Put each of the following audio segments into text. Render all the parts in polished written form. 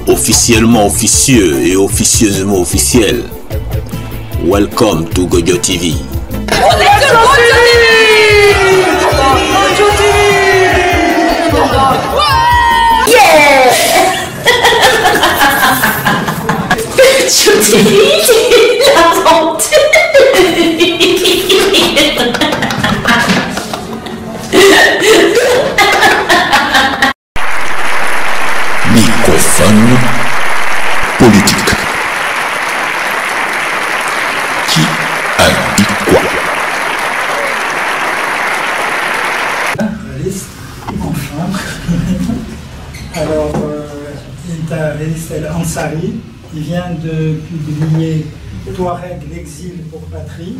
Officiellement officieux et officieusement officiel. Welcome to Gojo TV. Microphone politique. Qui a dit quoi? Journaliste, enfin. Alors, l'interviewiste El Ansari, il vient de publier Touareg, l'exil pour patrie.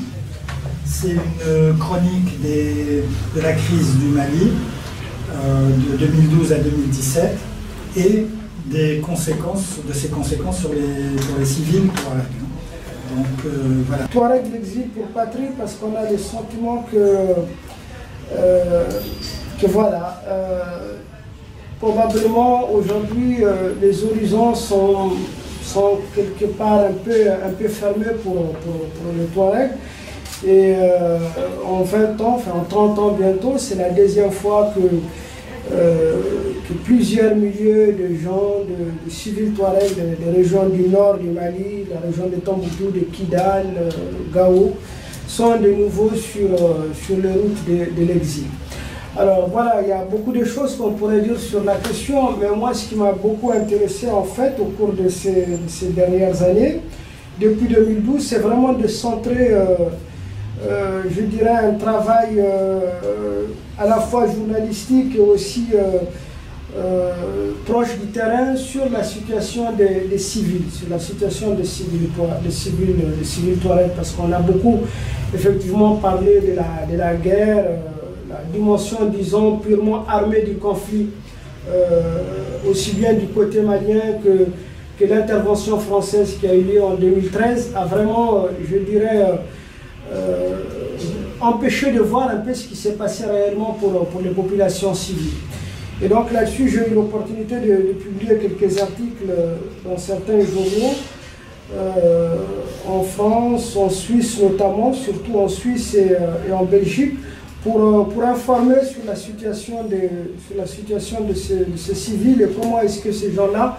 C'est une chronique de la crise du Mali de 2012 à 2017 et des conséquences, de ces conséquences sur les civils Touareg. Donc voilà. Touareg, l'exil pour patrie, parce qu'on a le sentiment que voilà, probablement aujourd'hui les horizons sont quelque part un peu fermés pour le Touareg. Et en 20 ans, enfin en 30 ans bientôt, c'est la deuxième fois que plusieurs milliers de gens, de civils Touareg des régions du nord du Mali, la région de Tombouctou, de Kidal, Gao, sont de nouveau sur les routes de l'exil. Alors voilà, il y a beaucoup de choses qu'on pourrait dire sur la question, mais moi ce qui m'a beaucoup intéressé en fait au cours de ces dernières années, depuis 2012, c'est vraiment de centrer, je dirais, un travail à la fois journalistique et aussi proche du terrain sur la situation des civils, sur la situation des civils Touareg, parce qu'on a beaucoup effectivement parlé de la guerre, la dimension, disons, purement armée du conflit, aussi bien du côté malien que l'intervention française qui a eu lieu en 2013 a vraiment, je dirais, empêché de voir un peu ce qui s'est passé réellement pour les populations civiles. Et donc là-dessus, j'ai eu l'opportunité de publier quelques articles dans certains journaux, en France, en Suisse notamment, surtout en Suisse et en Belgique, pour informer sur la situation de ces civils et comment est-ce que ces gens-là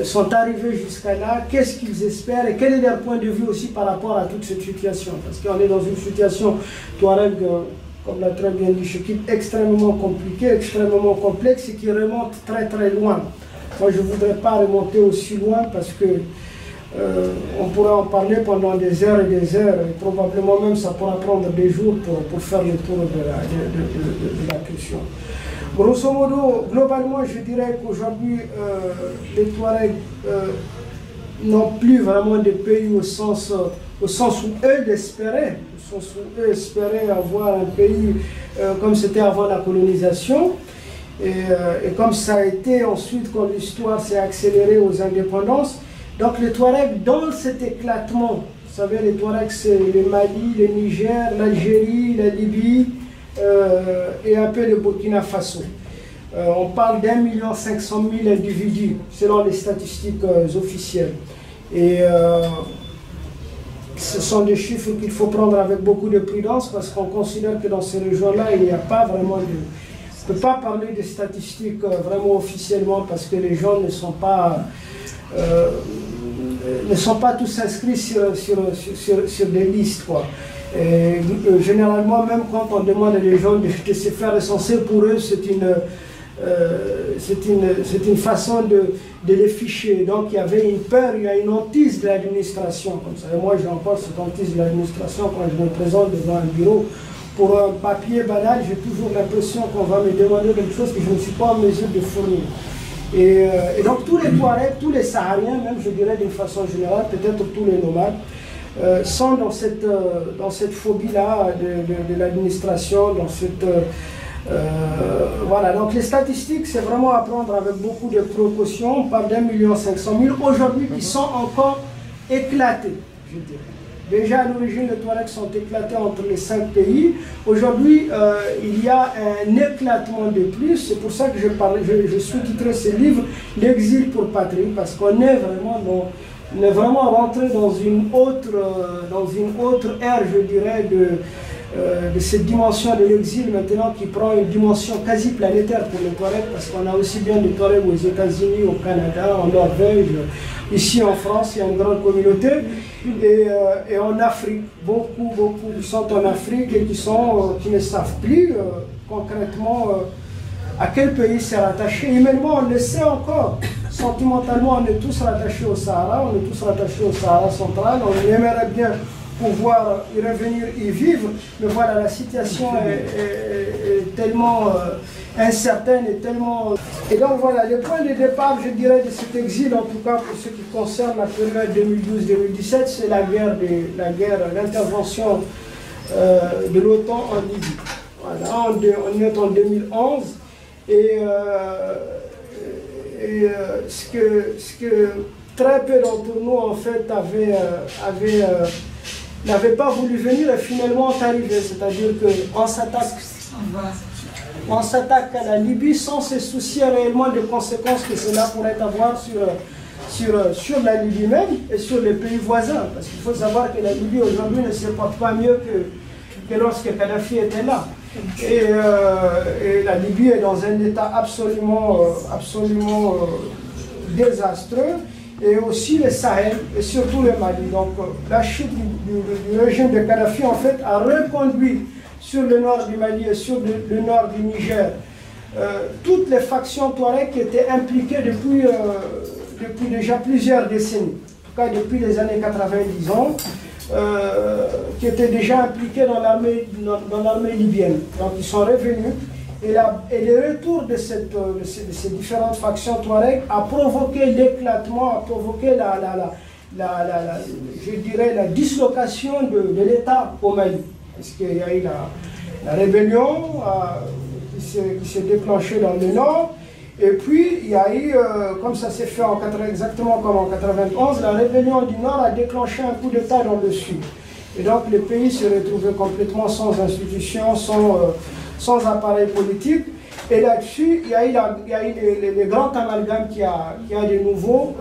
sont arrivés jusqu'à là, qu'est-ce qu'ils espèrent et quel est leur point de vue aussi par rapport à toute cette situation. Parce qu'on est dans une situation Touareg, comme l'a très bien dit Chekib, extrêmement compliquée, extrêmement complexe et qui remonte très très loin. Moi je ne voudrais pas remonter aussi loin parce que on pourrait en parler pendant des heures et des heures, et probablement même ça pourra prendre des jours pour faire le tour de la question. Grosso modo, globalement, je dirais qu'aujourd'hui, les Touaregs n'ont plus vraiment de pays au sens où eux espéraient, avoir un pays comme c'était avant la colonisation, et comme ça a été ensuite quand l'histoire s'est accélérée aux indépendances. Donc les Touaregs, dans cet éclatement, vous savez, les Touaregs c'est le Mali, le Niger, l'Algérie, la Libye et un peu le Burkina Faso. On parle d'1,5 million individus selon les statistiques officielles. Et ce sont des chiffres qu'il faut prendre avec beaucoup de prudence parce qu'on considère que dans ces régions-là, il n'y a pas vraiment de... On ne peut pas parler de statistiques vraiment officiellement parce que les gens ne sont pas tous inscrits sur des listes, quoi. Et, généralement, même quand on demande aux gens de se faire recenser, pour eux, c'est une façon de les ficher. Donc il y avait une peur, il y a une hantise de l'administration. Comme ça. Et moi, j'ai encore cette hantise de l'administration quand je me présente devant un bureau. Pour un papier banal, j'ai toujours l'impression qu'on va me demander quelque chose que je ne suis pas en mesure de fournir. Et donc tous les Touaregs, tous les Sahariens, même je dirais d'une façon générale, peut-être tous les nomades, sont dans cette phobie-là de l'administration, dans cette... voilà, donc les statistiques, c'est vraiment à prendre avec beaucoup de précautions. On parle d'1,5 million aujourd'hui qui sont encore éclatés, je dirais. Déjà à l'origine, les Touaregs sont éclatés entre les 5 pays. Aujourd'hui, il y a un éclatement de plus. C'est pour ça que je sous-titrais ce livre « L'exil pour patrie » parce qu'on est vraiment rentré dans une autre ère, je dirais, de cette dimension de l'exil maintenant qui prend une dimension quasi planétaire pour les Touaregs, parce qu'on a aussi bien des Touaregs aux États-Unis, au Canada, en Norvège, ici en France, il y a une grande communauté, et en Afrique, beaucoup qui sont en Afrique et qui ne savent plus concrètement à quel pays c'est rattaché. Humainement, on le sait encore. Sentimentalement, on est tous rattachés au Sahara, on est tous rattachés au Sahara central, on aimerait bien pouvoir y revenir, y vivre, mais voilà, la situation est tellement incertaine et tellement... Et donc voilà, le point de départ, je dirais, de cet exil, en tout cas pour ce qui concerne la période 2012-2017, c'est l'intervention de l'OTAN en Libye. Voilà, on est en 2011, et ce que très peu d'entre nous, en fait, n'avaient pas voulu venir et finalement est arrivé. C'est-à-dire qu'on s'attaque à la Libye sans se soucier réellement des conséquences que cela pourrait avoir sur la Libye même et sur les pays voisins. Parce qu'il faut savoir que la Libye aujourd'hui ne se porte pas mieux que lorsque Kadhafi était là. Et la Libye est dans un état absolument désastreux. Et aussi le Sahel, et surtout le Mali. Donc la chute du régime de Kadhafi, en fait, a reconduit sur le nord du Mali et sur le nord du Niger toutes les factions touaregs qui étaient impliquées depuis déjà plusieurs décennies, en tout cas depuis les années 90 ans, qui étaient déjà impliquées dans l'armée libyenne. Donc ils sont revenus. Et le retour de ces différentes factions touareg a provoqué l'éclatement, a provoqué je dirais la dislocation de l'État au Mali. Parce qu'il y a eu la rébellion qui s'est déclenchée dans le nord, et puis il y a eu, comme ça s'est fait exactement comme en 91, la rébellion du nord a déclenché un coup d'État dans le sud. Et donc le pays s'est retrouvé complètement sans institutions, sans appareil politique. Et là-dessus, il y a eu les grands amalgames qu'il y a de nouveau.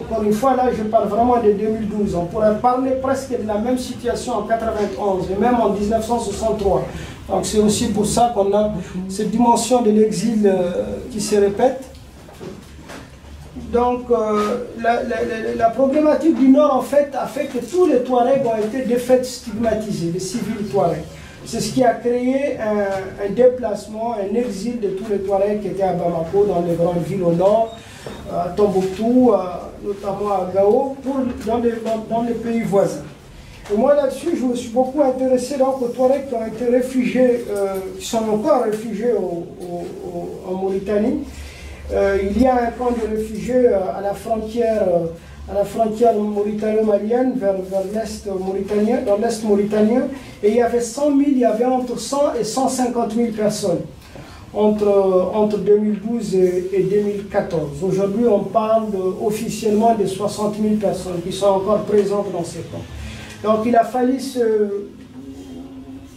Encore une fois, là, je parle vraiment de 2012. On pourrait parler presque de la même situation en 91 et même en 1963. Donc c'est aussi pour ça qu'on a cette dimension de l'exil qui se répète. Donc la problématique du Nord, en fait, a fait que tous les Touaregs ont été de fait stigmatisés, les civils Touaregs. C'est ce qui a créé un déplacement, un exil de tous les Touaregs qui étaient à Bamako, dans les grandes villes au nord, à Tombouctou, notamment à Gao, dans les pays voisins. Et moi là-dessus, je me suis beaucoup intéressé donc, aux Touaregs qui ont été réfugiés, qui sont encore réfugiés en Mauritanie. Il y a un camp de réfugiés à la frontière mauritano-malienne, vers l'est mauritanien, dans l'est mauritanien, et il y avait entre 100 et 150 000 personnes entre 2012 et 2014. Aujourd'hui, on parle officiellement de 60 000 personnes qui sont encore présentes dans ces camps. Donc il a fallu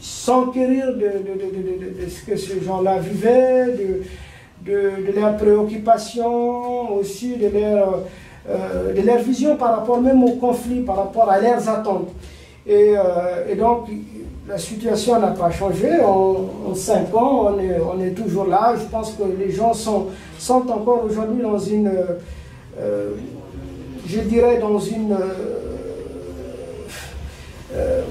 s'enquérir de ce que ces gens-là vivaient, de leurs préoccupations, aussi de leur vision par rapport même au conflit, par rapport à leurs attentes. Et donc, la situation n'a pas changé. En 5 ans, on est toujours là. Je pense que les gens sont encore aujourd'hui dans une... je dirais dans une...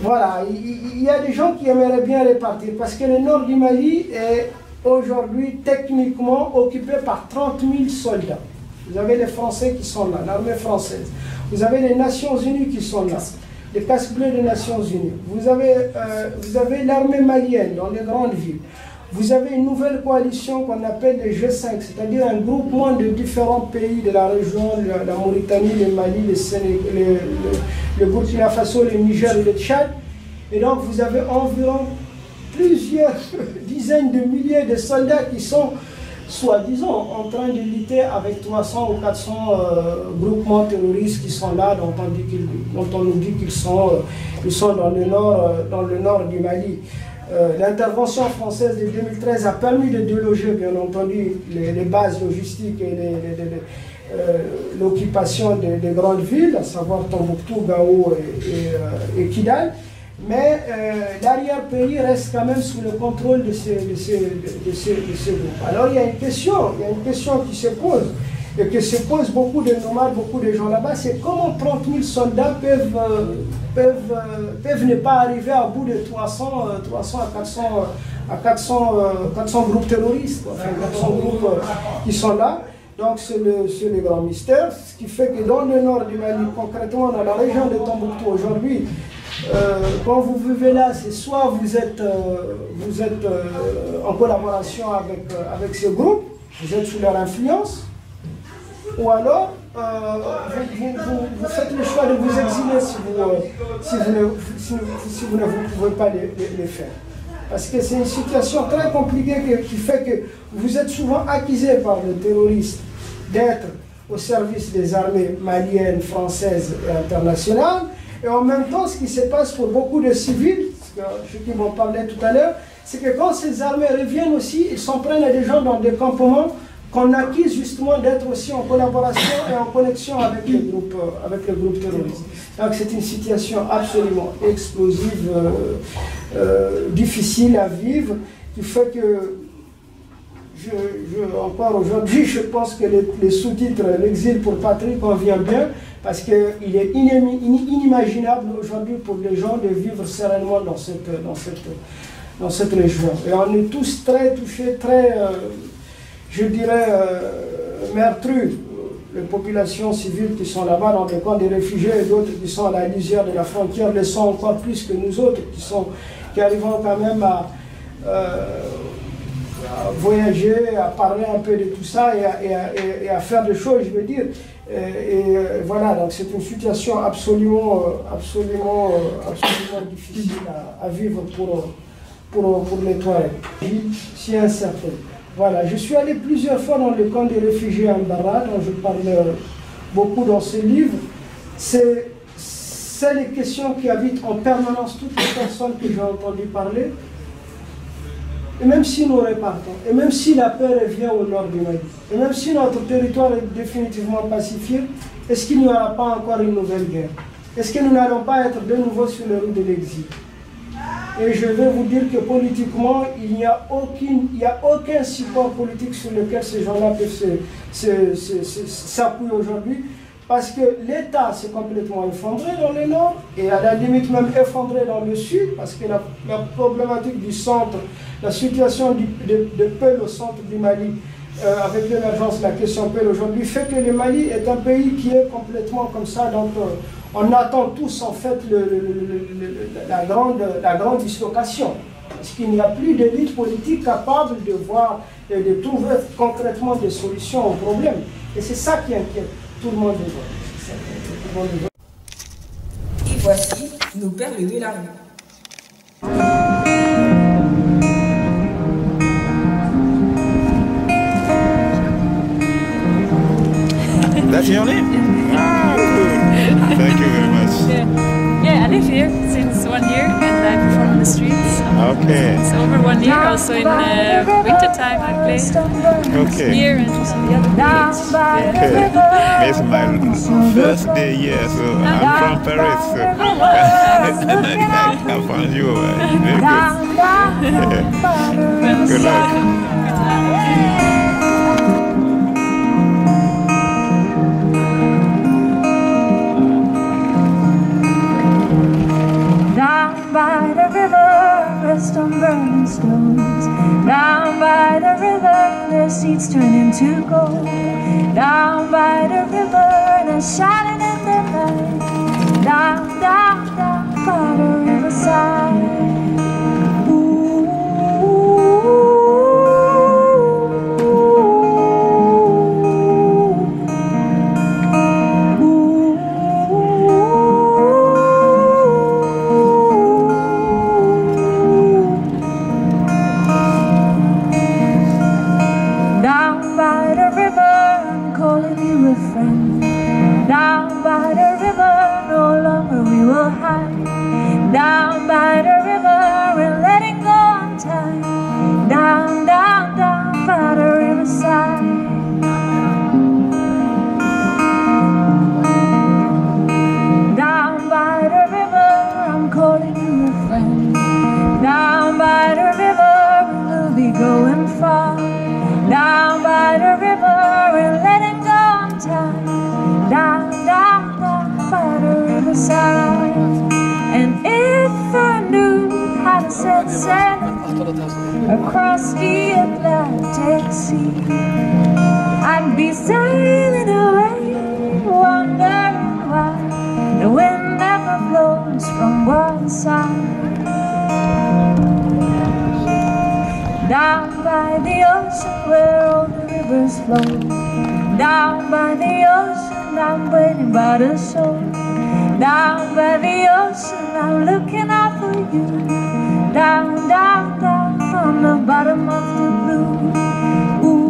voilà, il y a des gens qui aimeraient bien repartir parce que le nord du Mali est aujourd'hui techniquement occupé par 30 000 soldats. Vous avez les Français qui sont là, l'armée française. Vous avez les Nations Unies qui sont là, les casques bleus des Nations Unies. Vous avez l'armée malienne dans les grandes villes. Vous avez une nouvelle coalition qu'on appelle les G5, c'est-à-dire un groupement de différents pays de la région, la Mauritanie, le Mali, le Burkina Faso, le Niger et le Tchad. Et donc vous avez environ plusieurs dizaines de milliers de soldats qui sont soi-disant en train de lutter avec 300 ou 400 groupements terroristes qui sont là, dont on nous dit qu'ils sont dans le nord du Mali. L'intervention française de 2013 a permis de déloger, bien entendu, les bases logistiques et l'occupation des grandes villes, à savoir Tombouctou, Gao et Kidal. Mais l'arrière-pays reste quand même sous le contrôle de ces groupes. Alors il y a une question qui se pose, et que se posent beaucoup de nomades, beaucoup de gens là-bas, c'est comment 30 000 soldats peuvent ne pas arriver à bout de 300 à 400 groupes terroristes, enfin 400 groupes qui sont là. Donc c'est le grand mystère, ce qui fait que dans le nord du Mali, concrètement dans la région de Tombouctou aujourd'hui, quand vous vivez là, c'est soit vous êtes en collaboration avec ce groupe, vous êtes sous leur influence, ou alors vous faites le choix de vous exiler si vous ne pouvez pas les faire. Parce que c'est une situation très compliquée qui fait que vous êtes souvent accusé par les terroristes d'être au service des armées maliennes, françaises et internationales. Et en même temps, ce qui se passe pour beaucoup de civils, ceux qui m'en parlaient tout à l'heure, c'est que quand ces armées reviennent aussi, ils s'en prennent à des gens dans des campements qu'on accuse justement d'être aussi en collaboration et en connexion avec les groupes terroristes. Donc c'est une situation absolument explosive, difficile à vivre, qui fait que encore aujourd'hui, je pense que les sous-titres « L'exil pour patrie » convient bien, parce qu'il est inimaginable aujourd'hui pour les gens de vivre sereinement dans cette région. Et on est tous très touchés, très, je dirais, meurtrus. Les populations civiles qui sont là-bas dans des camps de réfugiés et d'autres qui sont à la lisière de la frontière le sont encore plus que nous autres, qui arrivons quand même à voyager, à parler un peu de tout ça et à faire des choses, je veux dire. Et voilà, donc c'est une situation absolument difficile à vivre pour les Touaregs. Si incertain. Voilà, je suis allé plusieurs fois dans le camp des réfugiés à Mbara, dont je parle beaucoup dans ce livre. C'est les questions qui habitent en permanence toutes les personnes que j'ai entendu parler. Et même si nous repartons, et même si la paix revient au nord du Mali, et même si notre territoire est définitivement pacifié, est-ce qu'il n'y aura pas encore une nouvelle guerre? Est-ce que nous n'allons pas être de nouveau sur le route de l'exil? Et je vais vous dire que politiquement, il n'y a aucun support politique sur lequel ces gens-là peuvent s'appuyer aujourd'hui, parce que l'État s'est complètement effondré dans le nord, et à la limite même effondré dans le sud, parce que la problématique du centre, la situation de Peul au centre du Mali, avec l'émergence de la question Peul aujourd'hui, fait que le Mali est un pays qui est complètement comme ça, donc on attend tous en fait la grande dislocation, parce qu'il n'y a plus d'élite politique capable de voir et de trouver concrètement des solutions aux problèmes. Et c'est ça qui inquiète tout le monde. Et voici nos pères de la rue. That's your name? Ah, good. Thank you very much. Yeah, I live here since 1 year and I perform on the streets. Okay. It's over 1 year. Also in winter time I play. Okay. Here and also the other days. Okay. It's my first day here, so I'm from Paris. So I found you. Very good. Good luck. By the river, rest on burning stones. Down by the river, their seeds turn into gold. Down by the river, they're shining in the night. Down, down, down by the riverside. Down time. Down, down, down by the riverside. Down by the river, I'm calling you a friend. Down by the river, we'll be going far. Down by the river, we're letting go on time. Down, down, down by the riverside. And if I knew how to set sail across the Atlantic Sea, I'd be sailing away, wondering why the wind never blows from one side. Down by the ocean where all the rivers flow. Down by the ocean, I'm waiting by the shore. Down by the ocean, I'm looking out for you. Down, down, down from the bottom of the blue. Ooh.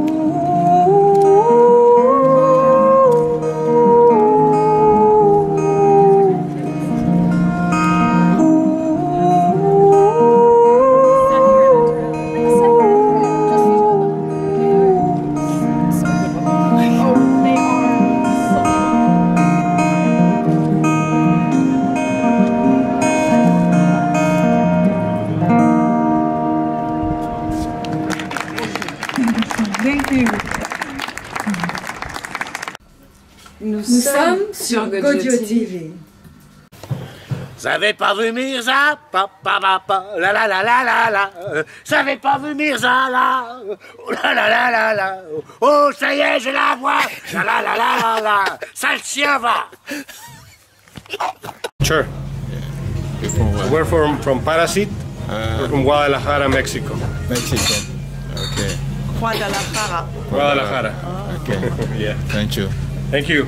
Nous sommes sur Godio TV. Vous avez pas vu Mirza? Pa, pa, pa, pa, la la la la la la. Vous avez pas vu Mirza là? Oh la la la la la. Oh ça y est, je la vois. La la la la la la. Ça le chien va. Sure. We're from Parasite. We're from Guadalajara, Mexico. Mexico. Okay. Guadalajara. Guadalajara. Okay. Yeah. Thank you. Thank you.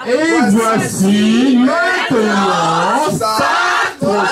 Et voici maintenant Sartre.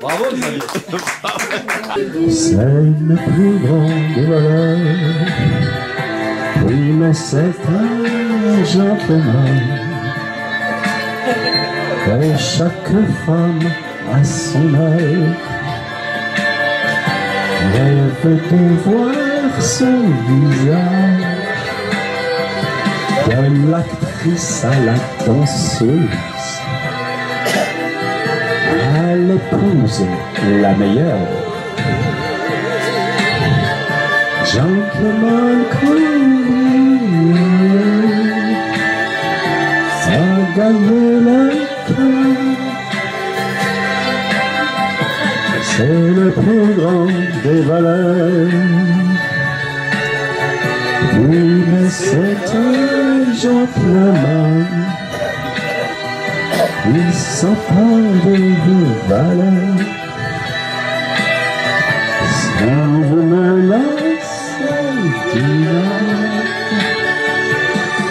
Bravo, Xavier. C'est le plus grand des voleurs. Oui, mais c'est un gentleman. Et chaque femme a son heure. Rêve de voir son visage. De l'actrice à la danseuse. À l'épouse la meilleure. Gentleman cool, a gagné le cœur. C'est le plus grand des valeurs. Oui, mais c'est un gentleman. Il s'empare de vos valeurs. Sans vous menacer d'hiver,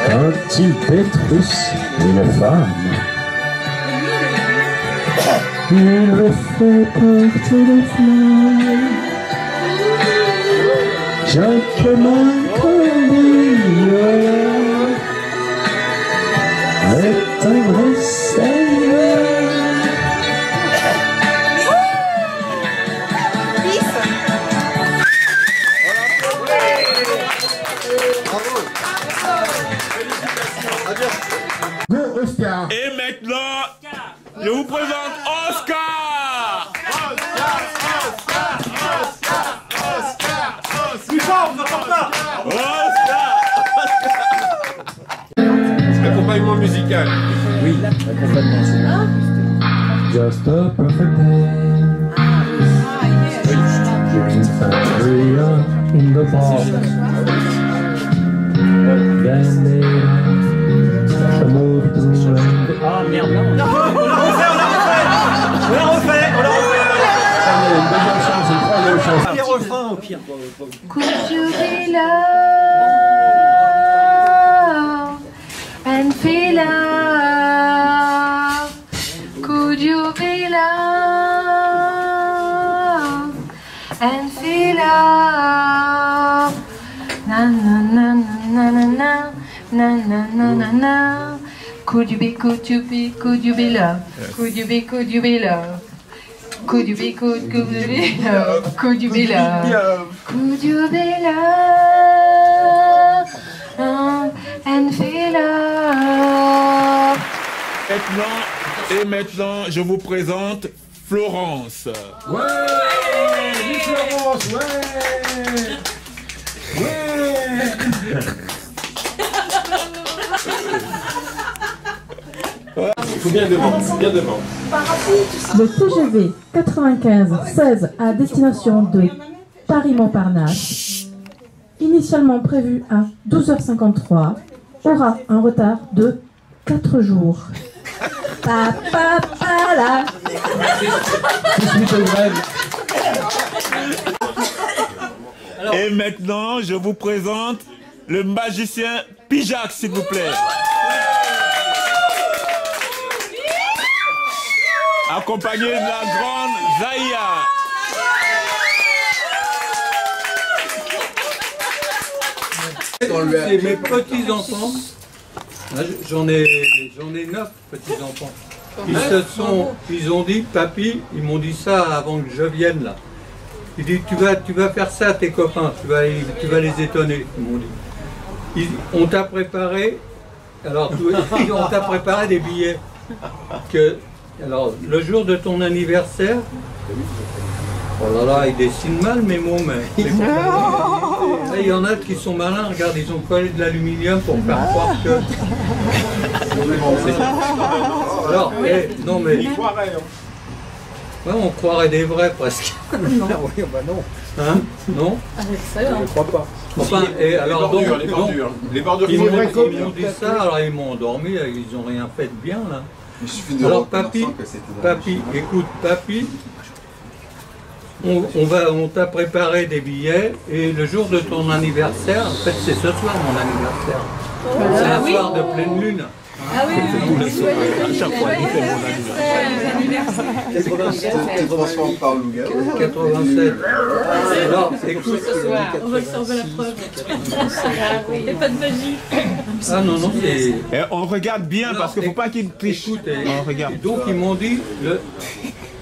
quand il pétrusse une femme, il le fait porter des fleurs. Gentleman conduire est un vrai seigneur. Et maintenant, je vous présente Oscar. Accompagnement musical. Oui, accompagnement. Just a perfect day. Drinks and beer in the bar. Then they move to Ah merde, on l'a refait. Pire refrain au pire. Could you be loved and feel love? Could you be loved and feel love? Na na na na na na na na na na na. Could you be loved? Could you be loved? Could you be loved? Could you be loved? Could you be loved? Could you be loved and feel love? Maintenant, je vous présente Florence. Ouais, vive Florence, ouais. Il faut bien devant, bien devant. Le TGV 95-16 à destination de Paris-Montparnasse, initialement prévu à 12h53, aura un retard de 4 jours. Là. Et maintenant, je vous présente le magicien Pijac, s'il vous plaît. Accompagné de la grande Zahia. C'est mes petits-enfants. J'en ai 9 petits-enfants. Ils ont dit, papy, ils m'ont dit ça avant que je vienne là. Ils disent, tu vas faire ça à tes copains, tu vas les étonner, ils m'ont dit. On t'a préparé, alors on t'a préparé des billets. Alors, le jour de ton anniversaire, Oh là là, ils dessinent mal mes mots, mais... Il y en a qui sont malins, regarde, ils ont collé de l'aluminium pour faire croire que... Alors, non mais... Ouais, on croirait des vrais presque. Non, oui, bah non. Hein? Non? Avec ça, je ne crois pas. Enfin, et alors donc, les bordures, ils m'ont dit ça, alors ils m'ont endormi, ils n'ont rien fait de bien là. Alors papy, écoute, papy, on t'a préparé des billets et le jour de ton anniversaire, en fait c'est ce soir mon anniversaire. C'est un soir de pleine lune. Ah oui, À chaque fois, il fait mon anniversaire. 87 par Louga. 87. Alors, écoute, on va te servir la preuve. Il n'y a pas de magie. Ah non, non, c'est... Et on regarde bien parce qu'il ne faut pas qu'il triche. On regarde. Donc ils m'ont dit,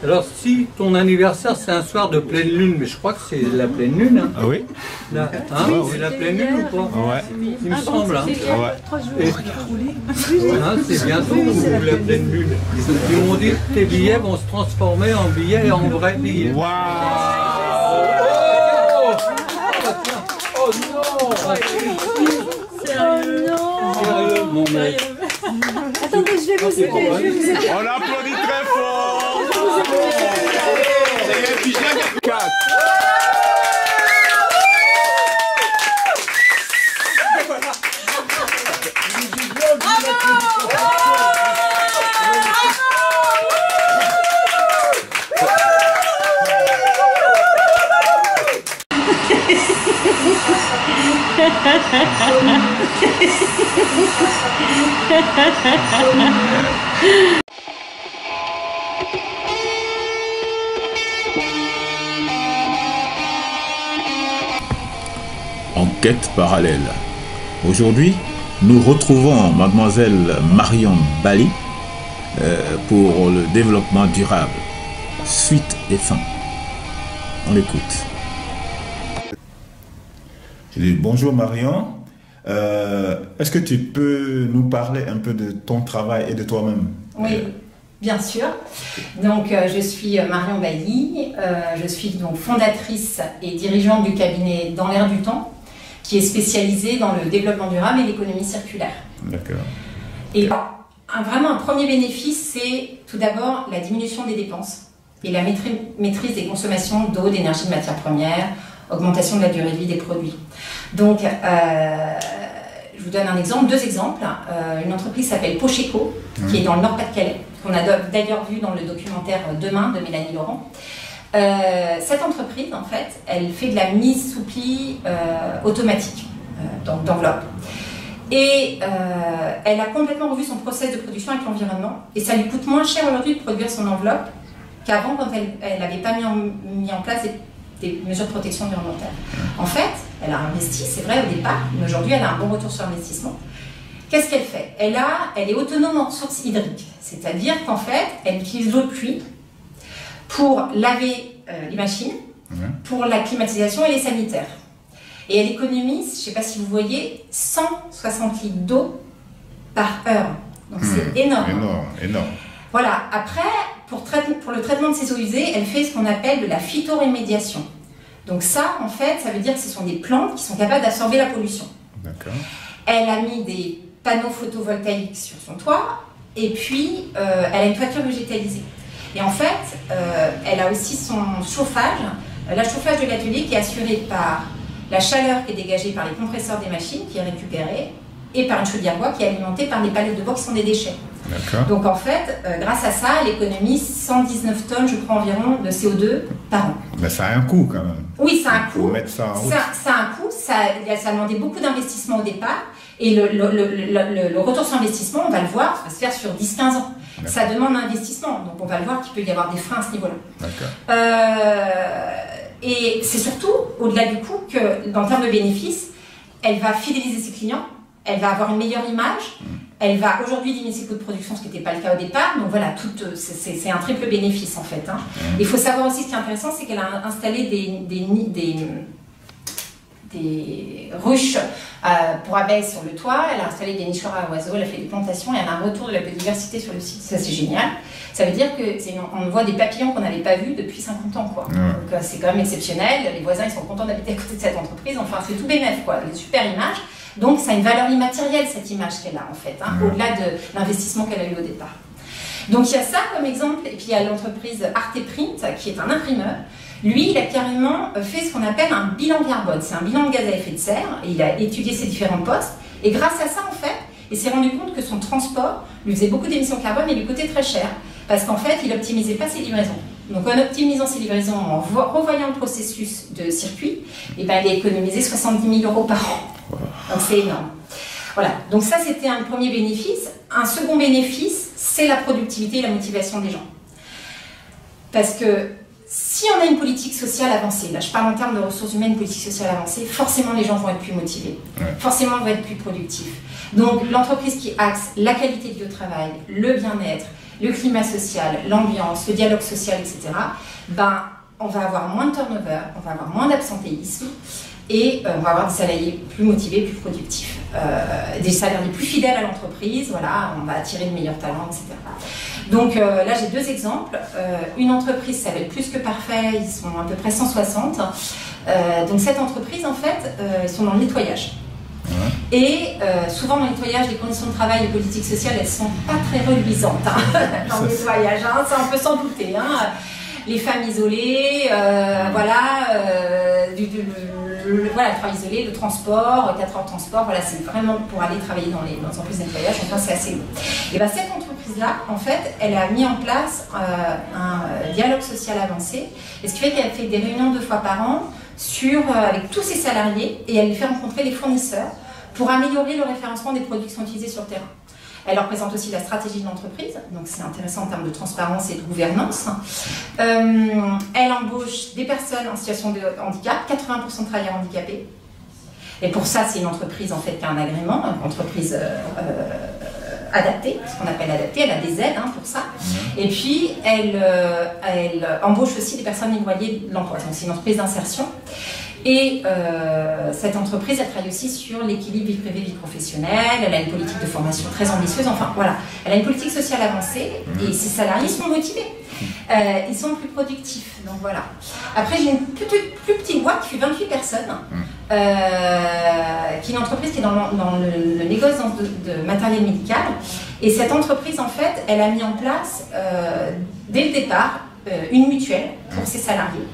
alors si ton anniversaire c'est un soir de pleine lune, mais je crois que c'est la pleine lune. Hein. Ah oui. Là, hein, c'est la pleine lune ou pas? Ouais. Il me semble. Hein. Ouais. Hein, c'est bientôt la pleine lune. Ils m'ont dit que tes billets vont se transformer en billets en vrais billets. Waouh! Oh non! Sérieux? Sérieux, mon mec. Attendez, je vais vous aider. On applaudit très fort! C'est un pyjama. 4. Enquête parallèle. Aujourd'hui, nous retrouvons mademoiselle Marion Bali pour le développement durable. Suite et fin. On l'écoute. Je dis bonjour Marion. Est-ce que tu peux nous parler un peu de ton travail et de toi-même? Oui, bien sûr. Donc, je suis Marion Bali. Je suis donc fondatrice et dirigeante du cabinet Dans l'air du temps, qui est spécialisé dans le développement durable et l'économie circulaire. D'accord. Et vraiment, un premier bénéfice, c'est tout d'abord la diminution des dépenses et la maîtrise des consommations d'eau, d'énergie, de matières premières, augmentation de la durée de vie des produits. Donc, je vous donne un exemple, deux exemples. Une entreprise s'appelle Pocheco, qui est dans le Nord-Pas-de-Calais, qu'on a d'ailleurs vu dans le documentaire Demain de Mélanie Laurent. Cette entreprise, en fait, elle fait de la mise sous pli automatique d'enveloppes. Et elle a complètement revu son process de production avec l'environnement. Et ça lui coûte moins cher aujourd'hui de produire son enveloppe qu'avant, quand elle n'avait pas mis en place des mesures de protection environnementale. En fait, elle a investi, c'est vrai au départ, mais aujourd'hui elle a un bon retour sur investissement. Qu'est-ce qu'elle fait? Elle est autonome en ressources hydriques, c'est-à-dire qu'en fait, elle utilise l'eau de pluie pour laver les machines, pour la climatisation et les sanitaires. Et elle économise, je ne sais pas si vous voyez, 160 litres d'eau par heure. Donc c'est énorme. Énorme. Voilà, après, pour le traitement de ces eaux usées, elle fait ce qu'on appelle de la phytorémédiation. Donc ça, en fait, ça veut dire que ce sont des plantes qui sont capables d'absorber la pollution. D'accord. Elle a mis des panneaux photovoltaïques sur son toit, et puis elle a une toiture végétalisée. Et en fait, elle a aussi son chauffage, le chauffage de l'atelier qui est assuré par la chaleur qui est dégagée par les compresseurs des machines, qui est récupérée, et par une chaudière bois qui est alimentée par des palettes de bois qui sont des déchets. Donc en fait, grâce à ça, elle économise 119 tonnes, je crois environ, de CO2 par an. Mais ça a un coût quand même. Oui, ça a un coût. Faut mettre ça en route. Ça a un coût, ça a demandé beaucoup d'investissement au départ, et le retour sur investissement, on va le voir, ça va se faire sur 10-15 ans. Ça demande un investissement, donc on va le voir qu'il peut y avoir des freins à ce niveau-là. Et c'est surtout, au-delà du coût, que dans le terme de bénéfices, elle va fidéliser ses clients, elle va avoir une meilleure image, elle va aujourd'hui diminuer ses coûts de production, ce qui n'était pas le cas au départ. Donc voilà, c'est un triple bénéfice en fait. Il faut savoir aussi, ce qui est intéressant, c'est qu'elle a installé des ruches pour abeilles sur le toit, elle a installé des nichoirs à oiseaux, elle a fait des plantations et elle a un retour de la biodiversité sur le site. Ça, c'est génial. Ça veut dire qu'on voit des papillons qu'on n'avait pas vus depuis 50 ans, quoi. Donc c'est quand même exceptionnel. Les voisins, ils sont contents d'habiter à côté de cette entreprise. Enfin, c'est tout bénef, quoi. Une super image. Donc, ça a une valeur immatérielle, cette image qu'elle a, en fait, hein, au-delà de l'investissement qu'elle a eu au départ. Donc, il y a ça comme exemple. Et puis, il y a l'entreprise Arteprint, qui est un imprimeur. Lui, il a carrément fait ce qu'on appelle un bilan carbone. C'est un bilan de gaz à effet de serre. Et il a étudié ses différents postes. Et grâce à ça, en fait, il s'est rendu compte que son transport lui faisait beaucoup d'émissions de carbone et lui coûtait très cher. Parce qu'en fait, il n'optimisait pas ses livraisons. Donc, en optimisant ses livraisons, en revoyant le processus de circuit, eh ben, il a économisé 70 000 € par an. Donc, c'est énorme. Voilà. Donc, ça, c'était un premier bénéfice. Un second bénéfice, c'est la productivité et la motivation des gens. Parce que si on a une politique sociale avancée, là, je parle en termes de ressources humaines, politique sociale avancée, forcément, les gens vont être plus motivés. Forcément, vont être plus productifs. Donc, l'entreprise qui axe la qualité du travail, le bien-être, le climat social, l'ambiance, le dialogue social, etc., ben, on va avoir moins de turnover, on va avoir moins d'absentéisme et on va avoir des salariés plus motivés, plus productifs, des salariés plus fidèles à l'entreprise, voilà, on va attirer de meilleurs talents, etc. Donc là, j'ai deux exemples. Une entreprise s'appelle Plus que Parfait, ils sont à peu près 160. Donc cette entreprise, en fait, ils sont dans le nettoyage. Et souvent dans le nettoyage, les conditions de travail et les politiques sociales, elles sont pas très reluisantes dans le nettoyage, hein, ça on peut s'en douter. Hein. Les femmes isolées, voilà, voilà, le travail isolé, le transport, 4 heures de transport, voilà, c'est vraiment pour aller travailler dans les entreprises de nettoyage, enfin c'est assez lourd. Et bien cette entreprise-là, en fait, elle a mis en place un dialogue social avancé, et ce qui fait qu'elle fait des réunions 2 fois par an avec tous ses salariés, et elle les fait rencontrer les fournisseurs pour améliorer le référencement des produits qui sont utilisés sur le terrain. Elle leur présente aussi la stratégie de l'entreprise, donc c'est intéressant en termes de transparence et de gouvernance. Elle embauche des personnes en situation de handicap, 80% de travailleurs handicapés. Et pour ça, c'est une entreprise en fait qui a un agrément, une entreprise adaptée, ce qu'on appelle adaptée, elle a des aides pour ça. Et puis, elle embauche aussi des personnes éloignées de l'emploi, donc c'est une entreprise d'insertion. Et cette entreprise, elle travaille aussi sur l'équilibre vie privée, vie professionnelle, elle a une politique de formation très ambitieuse, enfin voilà, elle a une politique sociale avancée et ses salariés sont motivés, ils sont plus productifs, donc voilà. Après, j'ai une plus petite boîte qui fait 28 personnes, qui est une entreprise qui est dans le négoce de matériel médical, et cette entreprise, en fait, elle a mis en place, dès le départ, une mutuelle pour ses salariés.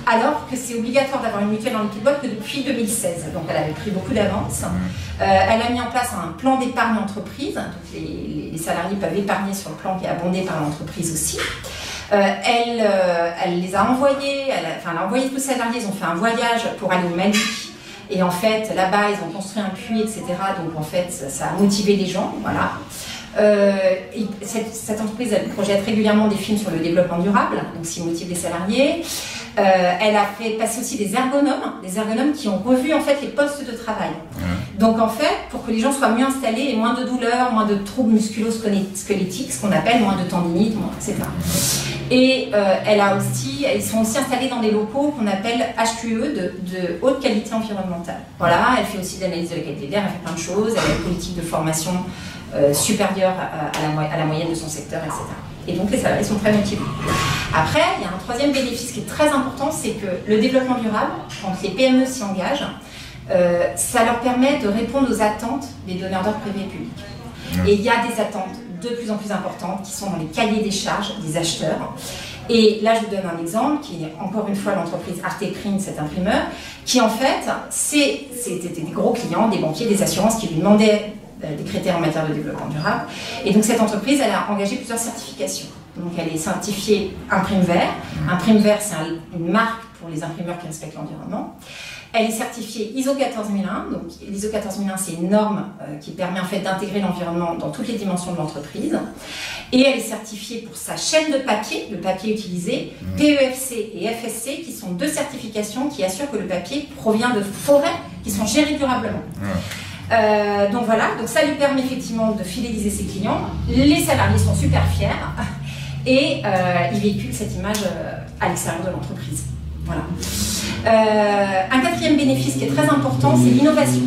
Alors que c'est obligatoire d'avoir une mutuelle dans les petites boîtes que depuis 2016. Donc elle avait pris beaucoup d'avance. Elle a mis en place un plan d'épargne entreprise. Donc les salariés peuvent épargner sur le plan qui est abondé par l'entreprise aussi. Elle les a envoyés, elle a envoyé tous les salariés, ils ont fait un voyage pour aller au Mali. Et en fait, là-bas, ils ont construit un puits, etc. Donc en fait, ça a motivé les gens, voilà. Cette entreprise, elle projette régulièrement des films sur le développement durable, donc ça motive les salariés. Elle a fait passer aussi des ergonomes qui ont revu en fait les postes de travail. Donc en fait, pour que les gens soient mieux installés et moins de douleurs, moins de troubles musculo-squelettiques, ce qu'on appelle moins de tendinite, etc. Et ils sont aussi installés dans des locaux qu'on appelle HQE, de haute qualité environnementale. Voilà, elle fait aussi de l'analyse de la qualité d'air, elle fait plein de choses, elle a une politique de formation supérieure à la moyenne de son secteur, etc. Et donc les salariés sont très motivés. Après, il y a un troisième bénéfice qui est très important, c'est que le développement durable, quand les PME s'y engagent, ça leur permet de répondre aux attentes des donneurs d'ordre privés et publics. Et il y a des attentes de plus en plus importantes qui sont dans les cahiers des charges des acheteurs. Et là, je vous donne un exemple qui est encore une fois l'entreprise Arteprint, cet imprimeur, qui en fait, c'était des gros clients, des banquiers, des assurances qui lui demandaient des critères en matière de développement durable. Et donc cette entreprise, elle a engagé plusieurs certifications. Donc elle est certifiée Imprime Vert. Imprime Vert, c'est une marque pour les imprimeurs qui respectent l'environnement. Elle est certifiée ISO 14001. Donc l'ISO 14001, c'est une norme qui permet en fait d'intégrer l'environnement dans toutes les dimensions de l'entreprise. Et elle est certifiée pour sa chaîne de papier, le papier utilisé, PEFC et FSC, qui sont 2 certifications qui assurent que le papier provient de forêts qui sont gérées durablement. Donc voilà, donc ça lui permet effectivement de fidéliser ses clients. Les salariés sont super fiers et ils véhiculent cette image à l'extérieur de l'entreprise. Voilà. Un quatrième bénéfice qui est très important, c'est l'innovation.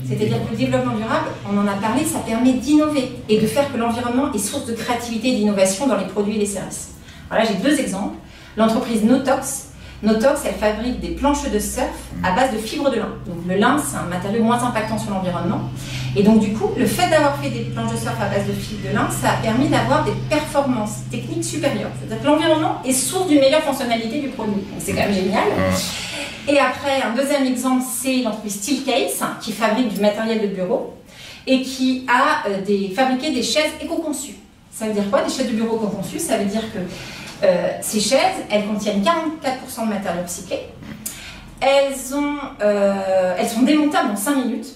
C'est-à-dire que le développement durable, on en a parlé, ça permet d'innover et de faire que l'environnement est source de créativité et d'innovation dans les produits et les services. Voilà, j'ai deux exemples. L'entreprise Notox. Notox, elle fabrique des planches de surf à base de fibres de lin. Donc le lin, c'est un matériau moins impactant sur l'environnement. Et donc du coup, le fait d'avoir fait des planches de surf à base de fibres de lin, ça a permis d'avoir des performances techniques supérieures. C'est-à-dire que l'environnement est source d'une meilleure fonctionnalité du produit. Donc c'est quand même génial. Et après, un deuxième exemple, c'est l'entreprise Steelcase, qui fabrique du matériel de bureau et qui a fabriqué des chaises éco-conçues. Ça veut dire quoi, des chaises de bureau éco-conçues? Ça veut dire que ces chaises, elles contiennent 44% de matériaux recyclés. Elles sont démontables en 5 minutes,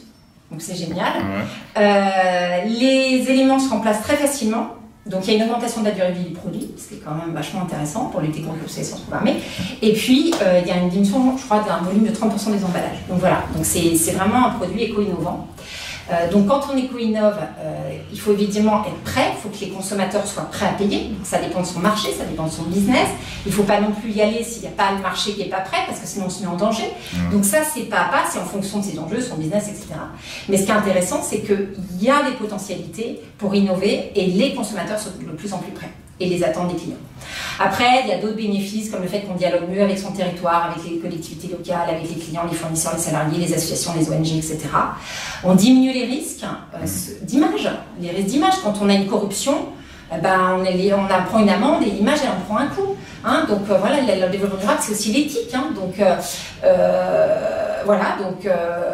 donc c'est génial. Les éléments se remplacent très facilement, donc il y a une augmentation de la durée de vie du produit, ce qui est quand même vachement intéressant pour lutter contre l'obsolescence programmée. Et puis il y a une diminution, je crois, d'un volume de 30% des emballages. Donc voilà, donc c'est vraiment un produit éco-innovant. Donc quand on éco-innove, il faut évidemment être prêt, il faut que les consommateurs soient prêts à payer, donc ça dépend de son marché, ça dépend de son business, il ne faut pas non plus y aller s'il n'y a pas le marché qui n'est pas prêt, parce que sinon on se met en danger. Donc ça c'est pas à pas, c'est en fonction de ses enjeux, son business, etc. Mais ce qui est intéressant, c'est qu'il y a des potentialités pour innover et les consommateurs sont de plus en plus prêts et les attentes des clients. Après, il y a d'autres bénéfices comme le fait qu'on dialogue mieux avec son territoire, avec les collectivités locales, avec les clients, les fournisseurs, les salariés, les associations, les ONG, etc. On diminue les risques d'image. Les risques d'image, quand on a une corruption, on prend une amende et l'image, elle en prend un coup. Hein, donc voilà, le développement durable, c'est aussi l'éthique. Hein, donc voilà, donc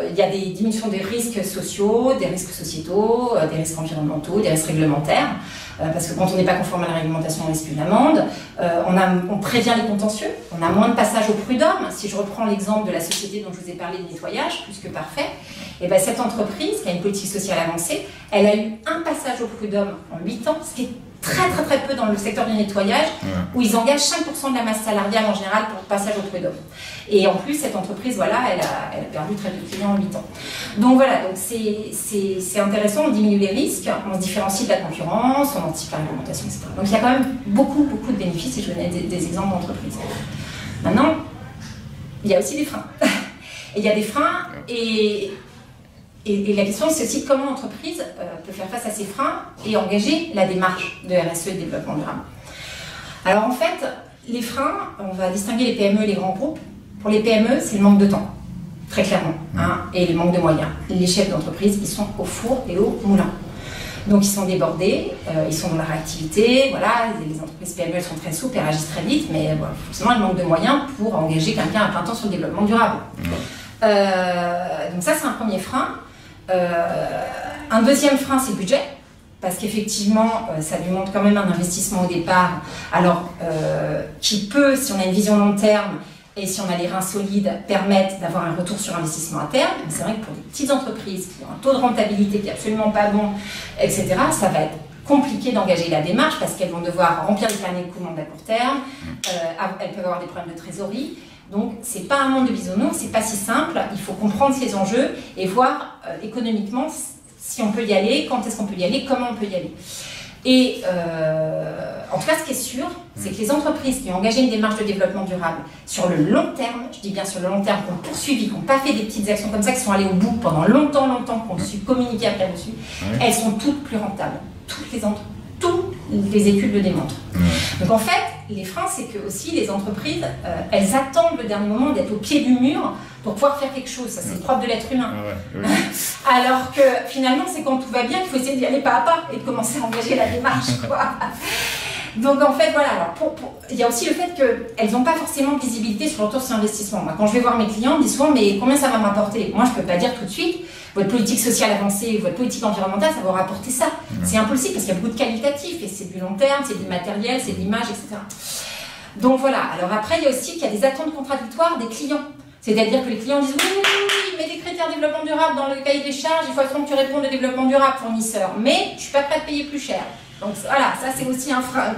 il y a des diminutions des risques sociaux, des risques sociétaux, des risques environnementaux, des risques réglementaires. Parce que quand on n'est pas conforme à la réglementation, on risque une amende. On prévient les contentieux, on a moins de passages au prud'homme. Si je reprends l'exemple de la société dont je vous ai parlé de nettoyage, plus que parfait, et ben cette entreprise qui a une politique sociale avancée, elle a eu un passage au prud'homme en 8 ans, ce qui est très très très peu dans le secteur du nettoyage, où ils engagent 5% de la masse salariale en général pour le passage au prud'homme. Et en plus, cette entreprise, voilà, elle a perdu très peu de clients en 8 ans. Donc voilà, donc c'est intéressant, on diminue les risques, on se différencie de la concurrence, on anticipe la réglementation, etc. Donc il y a quand même beaucoup de bénéfices, et je vais donner des exemples d'entreprises. Maintenant, il y a aussi des freins. Et il y a des freins, et la question c'est aussi comment l'entreprise peut faire face à ces freins et engager la démarche de RSE et de développement durable. Alors en fait, les freins, on va distinguer les PME et les grands groupes. Pour les PME, c'est le manque de temps, très clairement, hein, et le manque de moyens. Les chefs d'entreprise, ils sont au four et au moulin. Donc ils sont débordés, ils sont dans leur activité, voilà, les entreprises PME elles sont très souples, elles réagissent très vite, mais voilà, forcément elles manquent de moyens pour engager quelqu'un à plein temps sur le développement durable. Donc ça c'est un premier frein. Un deuxième frein, c'est le budget, parce qu'effectivement, ça demande quand même un investissement au départ, alors qui peut, si on a une vision long terme et si on a les reins solides, permettre d'avoir un retour sur investissement à terme. Mais c'est vrai que pour des petites entreprises qui ont un taux de rentabilité qui n'est absolument pas bon, etc., ça va être compliqué d'engager la démarche parce qu'elles vont devoir remplir les carnets de commandes à court terme, elles peuvent avoir des problèmes de trésorerie. Donc, c'est pas un monde de bisounours, c'est pas si simple. Il faut comprendre ces enjeux et voir économiquement si on peut y aller, quand est-ce qu'on peut y aller, comment on peut y aller. Et en tout cas, ce qui est sûr, c'est que les entreprises qui ont engagé une démarche de développement durable sur le long terme, je dis bien sur le long terme, qui ont poursuivi, qui n'ont pas fait des petites actions comme ça, qui sont allées au bout pendant longtemps, qui ont su communiquer après dessus, elles sont toutes plus rentables. Toutes les études le démontrent. Donc en fait, les freins, c'est que aussi les entreprises, elles attendent le dernier moment d'être au pied du mur pour pouvoir faire quelque chose. Ça, c'est le propre de l'être humain. Alors que finalement, c'est quand tout va bien qu'il faut essayer d'y aller pas à pas et de commencer à engager la démarche, quoi. Donc en fait, voilà, alors il y a aussi le fait qu'elles n'ont pas forcément de visibilité sur le retour sur investissement. Moi, quand je vais voir mes clients, ils me disent souvent, mais combien ça va m'apporter? Moi, je ne peux pas dire tout de suite, votre politique sociale avancée, votre politique environnementale, ça va vous rapporter ça. C'est impossible parce qu'il y a beaucoup de qualitatifs, et c'est du long terme, c'est du matériel, c'est de l'image, etc. Donc voilà, alors après, il y a aussi qu'il y a des attentes contradictoires des clients. C'est-à-dire que les clients disent oui, mais des critères de développement durable dans le cahier des charges, il faut que tu répondes au développement durable, fournisseur, mais je ne suis pas prêt à payer plus cher. Donc voilà, ça c'est aussi un frein.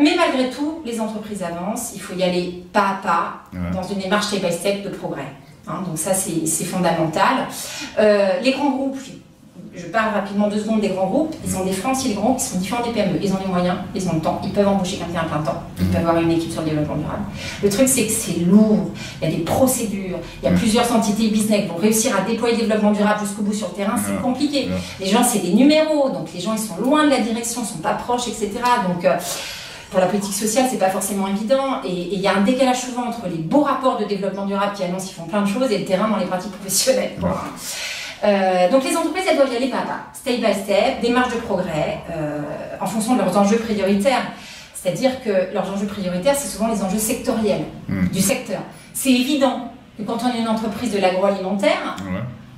Mais malgré tout, les entreprises avancent, il faut y aller pas à pas, dans une démarche step by step de progrès. Hein, donc ça c'est fondamental. Les grands groupes, je parle rapidement 2 secondes des grands groupes, ils ont des freins aussi, les grands groupes, ils sont différents des PME, ils ont les moyens, ils ont le temps, ils peuvent embaucher quelqu'un à plein temps, ils peuvent avoir une équipe sur le développement durable. Le truc, c'est que c'est lourd, il y a des procédures, il y a plusieurs entités business qui vont réussir à déployer le développement durable jusqu'au bout sur le terrain, c'est compliqué. Les gens, c'est des numéros, donc les gens, ils sont loin de la direction, ils sont pas proches, etc. Donc, pour la politique sociale, c'est pas forcément évident, et il y a un décalage souvent entre les beaux rapports de développement durable qui annoncent qu'ils font plein de choses et le terrain dans les pratiques professionnelles. Donc les entreprises, elles doivent y aller pas à pas, step by step, démarche de progrès, en fonction de leurs enjeux prioritaires. C'est-à-dire que leurs enjeux prioritaires, c'est souvent les enjeux sectoriels du secteur. C'est évident que quand on est une entreprise de l'agroalimentaire,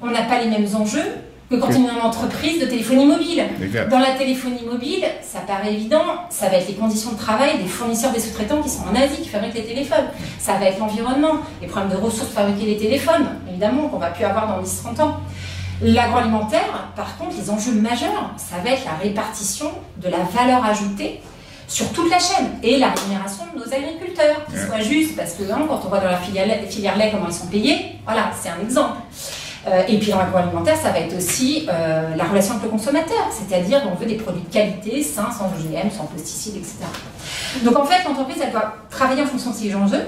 on n'a pas les mêmes enjeux que quand on est une entreprise de téléphonie mobile. Dans la téléphonie mobile, ça paraît évident, ça va être les conditions de travail des fournisseurs, des sous-traitants qui sont en Asie, qui fabriquent les téléphones. Ça va être l'environnement, les problèmes de ressources pour fabriquer les téléphones, évidemment, qu'on va plus avoir dans 10-30 ans. L'agroalimentaire, par contre, les enjeux majeurs, ça va être la répartition de la valeur ajoutée sur toute la chaîne et la rémunération de nos agriculteurs, qui soit juste, parce que quand on voit dans la filière lait comment ils sont payés, voilà, c'est un exemple. Et puis dans l'agroalimentaire, ça va être aussi la relation avec le consommateur, c'est-à-dire on veut des produits de qualité, sains, sans OGM, sans pesticides, etc. Donc en fait, l'entreprise, elle doit travailler en fonction de ces enjeux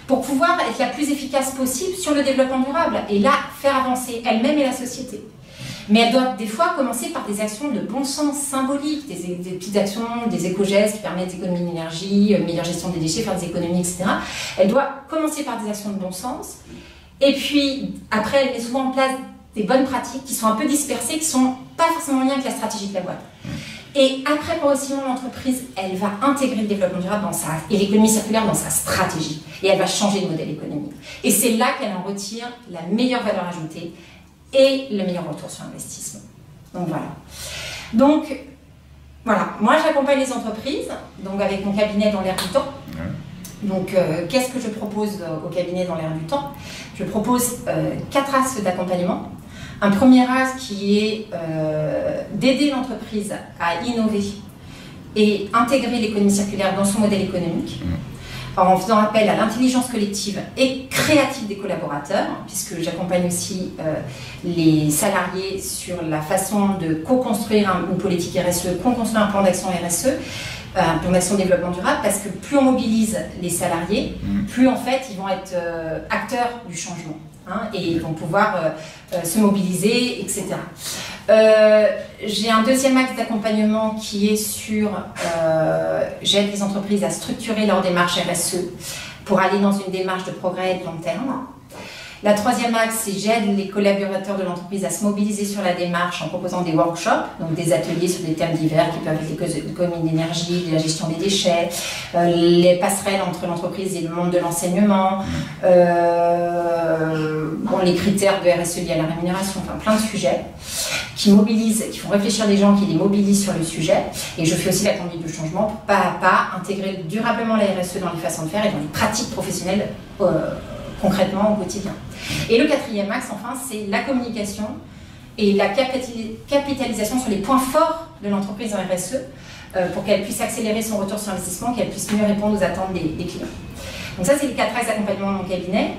pour pouvoir être la plus efficace possible sur le développement durable et là, faire avancer elle-même et la société. Mais elle doit des fois commencer par des actions de bon sens symboliques, des petites actions, des éco-gestes qui permettent d'économiser d'énergie, meilleure gestion des déchets, faire des économies, etc. Elle doit commencer par des actions de bon sens. Et puis, après, elle met souvent en place des bonnes pratiques qui sont un peu dispersées, qui ne sont pas forcément en lien avec la stratégie de la boîte. Et après, progressivement, l'entreprise, elle va intégrer le développement durable et l'économie circulaire dans sa stratégie. Et elle va changer le modèle économique. Et c'est là qu'elle en retire la meilleure valeur ajoutée et le meilleur retour sur investissement. Donc voilà. Donc, voilà. Moi, j'accompagne les entreprises, donc avec mon cabinet dans l'air du temps. Donc, qu'est-ce que je propose au cabinet dans l'air du temps? Je propose 4 axes d'accompagnement. Un premier axe qui est d'aider l'entreprise à innover et intégrer l'économie circulaire dans son modèle économique, en faisant appel à l'intelligence collective et créative des collaborateurs, puisque j'accompagne aussi les salariés sur la façon de co-construire une politique RSE, co-construire un plan d'action RSE, un plan d'action de développement durable, parce que plus on mobilise les salariés, plus en fait ils vont être acteurs du changement. Et ils vont pouvoir se mobiliser, etc. J'ai un deuxième axe d'accompagnement qui est sur j'aide les entreprises à structurer leur démarche RSE pour aller dans une démarche de progrès de long terme. La troisième axe, c'est j'aide les collaborateurs de l'entreprise à se mobiliser sur la démarche en proposant des workshops, donc des ateliers sur des thèmes divers qui peuvent être l'économie d'énergie, la gestion des déchets, les passerelles entre l'entreprise et le monde de l'enseignement, les critères de RSE liés à la rémunération, enfin plein de sujets qui mobilisent, qui font réfléchir les gens, qui les mobilisent sur le sujet. Et je fais aussi la conduite du changement pour pas à pas intégrer durablement la RSE dans les façons de faire et dans les pratiques professionnelles concrètement au quotidien. Et le quatrième axe, enfin, c'est la communication et la capitalisation sur les points forts de l'entreprise en RSE pour qu'elle puisse accélérer son retour sur investissement, qu'elle puisse mieux répondre aux attentes des clients. Donc ça, c'est les 4 axes d'accompagnement de mon cabinet.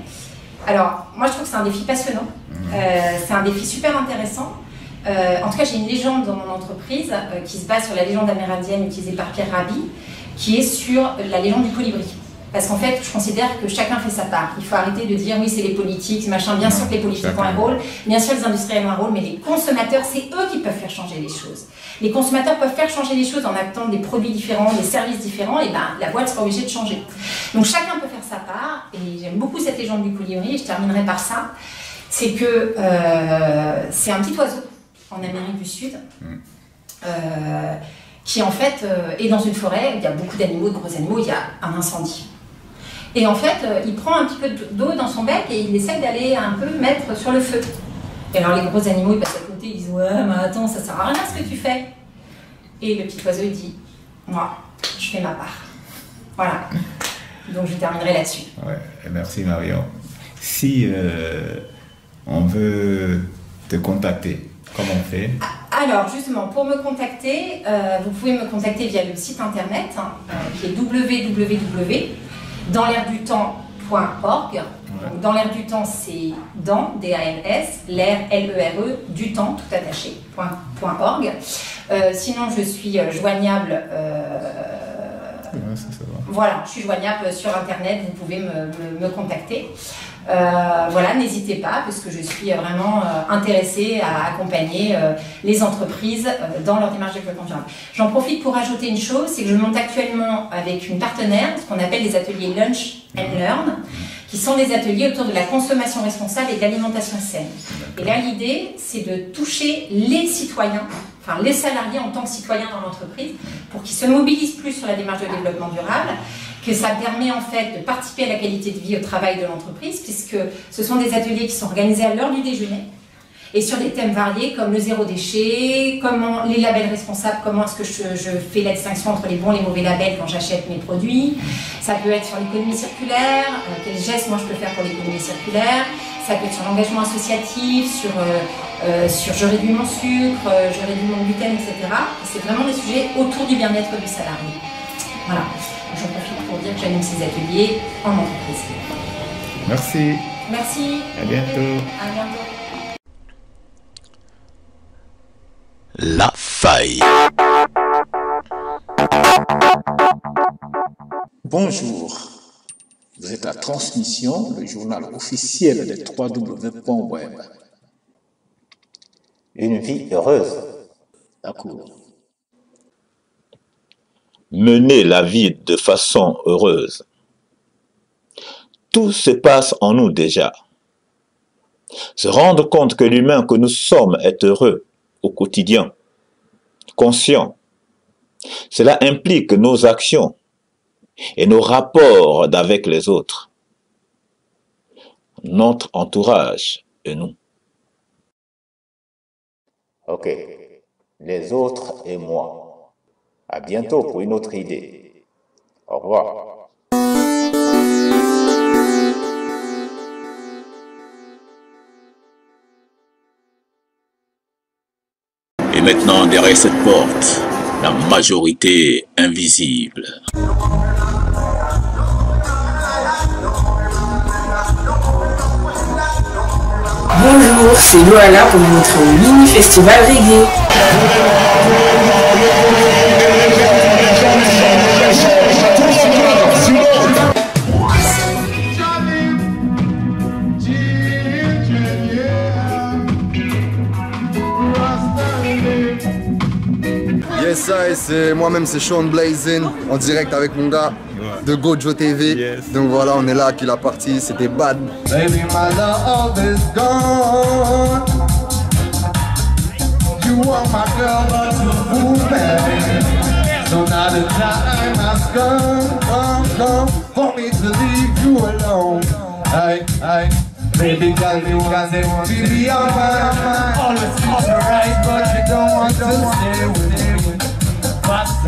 Alors, moi, je trouve que c'est un défi passionnant. C'est un défi super intéressant. En tout cas, j'ai une légende dans mon entreprise qui se base sur la légende amérindienne utilisée par Pierre Rabhi, qui est sur la légende du colibri. Parce qu'en fait, je considère que chacun fait sa part. Il faut arrêter de dire oui, c'est les politiques, machin. Bien sûr que les politiques ont un rôle, bien sûr les industriels ont un rôle, mais les consommateurs, c'est eux qui peuvent faire changer les choses. Les consommateurs peuvent faire changer les choses en achetant des produits différents, des services différents, et ben la boîte sera obligée de changer. Donc chacun peut faire sa part, et j'aime beaucoup cette légende du colibri, et je terminerai par ça. C'est que c'est un petit oiseau en Amérique du Sud, qui en fait est dans une forêt où il y a beaucoup d'animaux, de gros animaux, il y a un incendie. Et en fait, il prend un petit peu d'eau dans son bec et il essaie d'aller un peu mettre sur le feu. Et alors les gros animaux, ils passent à côté, ils disent « Ouais, mais attends, ça sert à rien ce que tu fais !» Et le petit oiseau, il dit « Moi, je fais ma part. » Voilà. Donc je terminerai là-dessus. Ouais, merci Marion. Si on veut te contacter, comment on fait? Alors justement, pour me contacter, vous pouvez me contacter via le site internet qui est www.danslairdutemps.fr. Donc, dans l'air du temps, c'est dans, D-A-N-S, l'air, L-E-R-E, du temps, tout attaché, .org. Sinon, je suis joignable. Voilà, je suis joignable sur Internet, vous pouvez me contacter. Voilà, n'hésitez pas, parce que je suis vraiment intéressée à accompagner les entreprises dans leur démarche de développement durable. J'en profite pour ajouter une chose, c'est que je monte actuellement avec une partenaire ce qu'on appelle des ateliers Lunch and Learn, qui sont des ateliers autour de la consommation responsable et de l'alimentation saine. Et là, l'idée, c'est de toucher les citoyens, enfin les salariés en tant que citoyens dans l'entreprise, pour qu'ils se mobilisent plus sur la démarche de développement durable, que ça permet en fait de participer à la qualité de vie au travail de l'entreprise, puisque ce sont des ateliers qui sont organisés à l'heure du déjeuner, et sur des thèmes variés comme le zéro déchet, comment les labels responsables, comment est-ce que je fais la distinction entre les bons et les mauvais labels quand j'achète mes produits. Ça peut être sur l'économie circulaire, quels gestes moi je peux faire pour l'économie circulaire. Ça peut être sur l'engagement associatif, sur je réduis mon sucre, je réduis mon gluten, etc. Et c'est vraiment des sujets autour du bien-être du salarié. Voilà, j'en profite pour dire que j'anime ces ateliers en entreprise. Merci. Merci. À bientôt. À bientôt. La faille. Bonjour. Vous êtes à Transmission, le journal officiel des 3W.web. Une vie heureuse. À court. Mener la vie de façon heureuse. Tout se passe en nous déjà. Se rendre compte que l'humain que nous sommes est heureux au quotidien, conscient. Cela implique nos actions et nos rapports avec les autres, notre entourage et nous. Ok, les autres et moi. À bientôt pour une autre idée. Au revoir. Et maintenant, derrière cette porte, la majorité invisible. Bonjour, c'est Loala pour vous montrer au mini festival reggae. Yes, c'est moi-même, c'est Sean Blazin, en direct avec mon gars de Gojo TV. Yes. Donc voilà, on est là, qui la partie, c'était bad. Baby, my love is gone. You are my girl, but you fool me. So now the time has come for me to leave you alone. Baby girl, you want to be on my mind. Always alright, but you don't want to stay with me.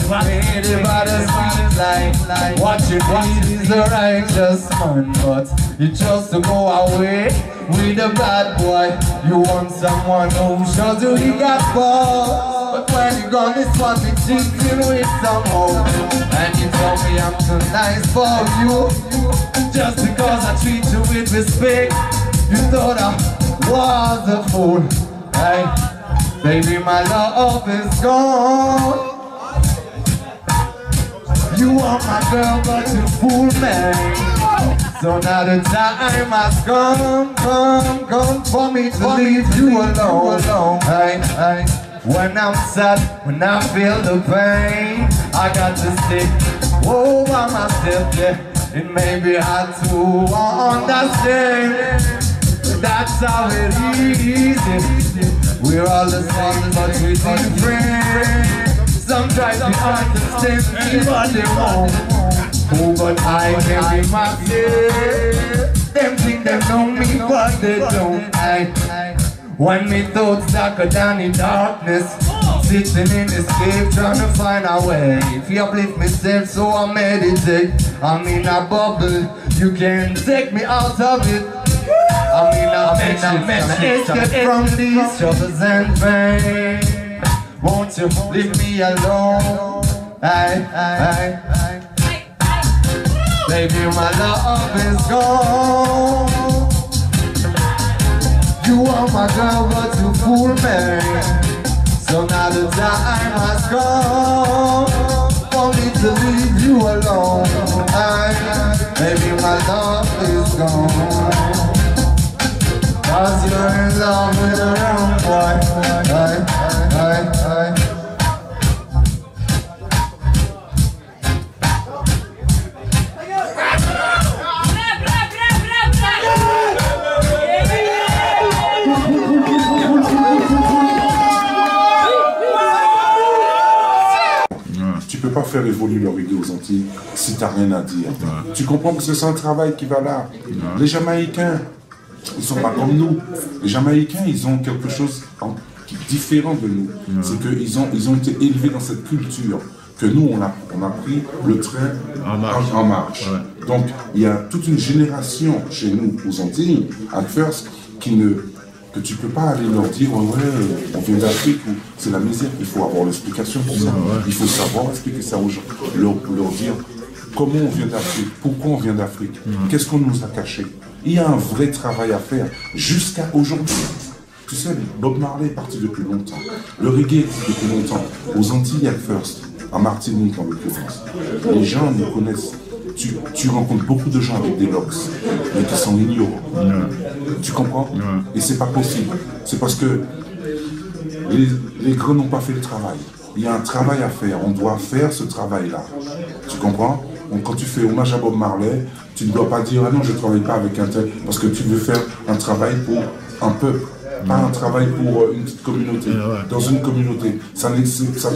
Made about a sweet life. What you need is a righteous man, but you chose to go away with a bad boy. You want someone who shows you he got balls, but when you gone, this one be cheating with some more. And you told me I'm too nice for you, just because I treat you with respect. You thought I was a fool. Hey, baby, my love is gone. You are my girl, but you fool me. So now the time has come for me to leave you alone. Hey, when I'm sad, when I feel the pain, I got to stay by myself, yeah. It may be hard to understand, that's how it is. We're all the same, but we're different. Some try to understand me, but they won't. Oh, but I can be myself. Them think they know me, but they don't. When me thoughts darker than in darkness, sitting in this cave trying to find a way. If you uplift myself, so I meditate. I'm in a bubble, you can't take me out of it. I'm in a escape from these troubles and pain. Won't you leave me alone? Baby, my love is gone. You are my girl, but you fool me. So now the time has come for me to leave you alone. Baby, my love is gone. Cause you're in love with a wrong boy. Tu peux pas faire évoluer leur idée aux Antilles si t'as rien à dire. Tu comprends que c'est un travail qui va là. Les Jamaïcains, ils sont pas comme nous. Les Jamaïcains, ils ont quelque chose qui est différent de nous. C'est qu'ils ont été élevés dans cette culture que nous, on a pris le train en marche. Donc, il y a toute une génération chez nous, aux Antilles, à First, que tu peux pas aller leur dire ouais, on vient d'Afrique ou c'est la misère. Il faut avoir l'explication pour ça. Il faut savoir expliquer ça aux gens, leur dire comment on vient d'Afrique, pourquoi on vient d'Afrique, qu'est-ce qu'on nous a caché. Il y a un vrai travail à faire jusqu'à aujourd'hui. Tu sais, Bob Marley est parti depuis longtemps. Le reggae existe depuis longtemps. Aux Antilles, à First, en Martinique en l'occurrence. Les gens nous connaissent. Tu rencontres beaucoup de gens avec des locks, mais qui sont ignorants. Tu comprends? Et c'est pas possible. C'est parce que les grands n'ont pas fait le travail. Il y a un travail à faire. On doit faire ce travail-là. Tu comprends? Donc, quand tu fais hommage à Bob Marley, tu ne dois pas dire ah non, je ne travaille pas avec un tel, parce que tu veux faire un travail pour un peuple. Pas un travail pour une petite communauté. Dans une communauté, ça ne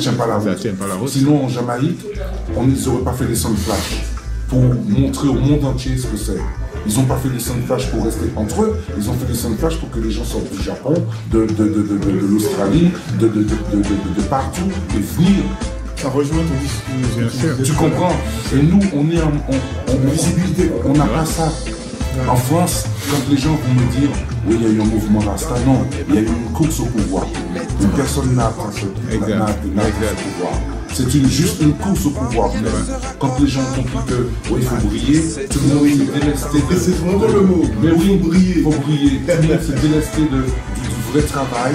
tient pas la route. Sinon, en Jamaïque, on n'aurait pas fait des sons de flash pour montrer au monde entier ce que c'est. Ils n'ont pas fait des sons de flash pour rester entre eux, ils ont fait des sons de flash pour que les gens sortent du Japon, de l'Australie, de partout, et venir. Ça rejoint ton discours, bien sûr. Tu comprends? Et nous, on est en visibilité, on n'a pas ça. En France, quand les gens vont me dire oui, il y a eu un mouvement Rasta, non, il y a eu une course au pouvoir. Une personne n'a pas ce pouvoir. C'est juste une course au pouvoir. Quand les gens ont compris que oui, il faut briller, tout le monde s'est délesté. C'est vraiment le mot. Mais oui, il faut briller. Tout le monde s'est délesté du vrai travail,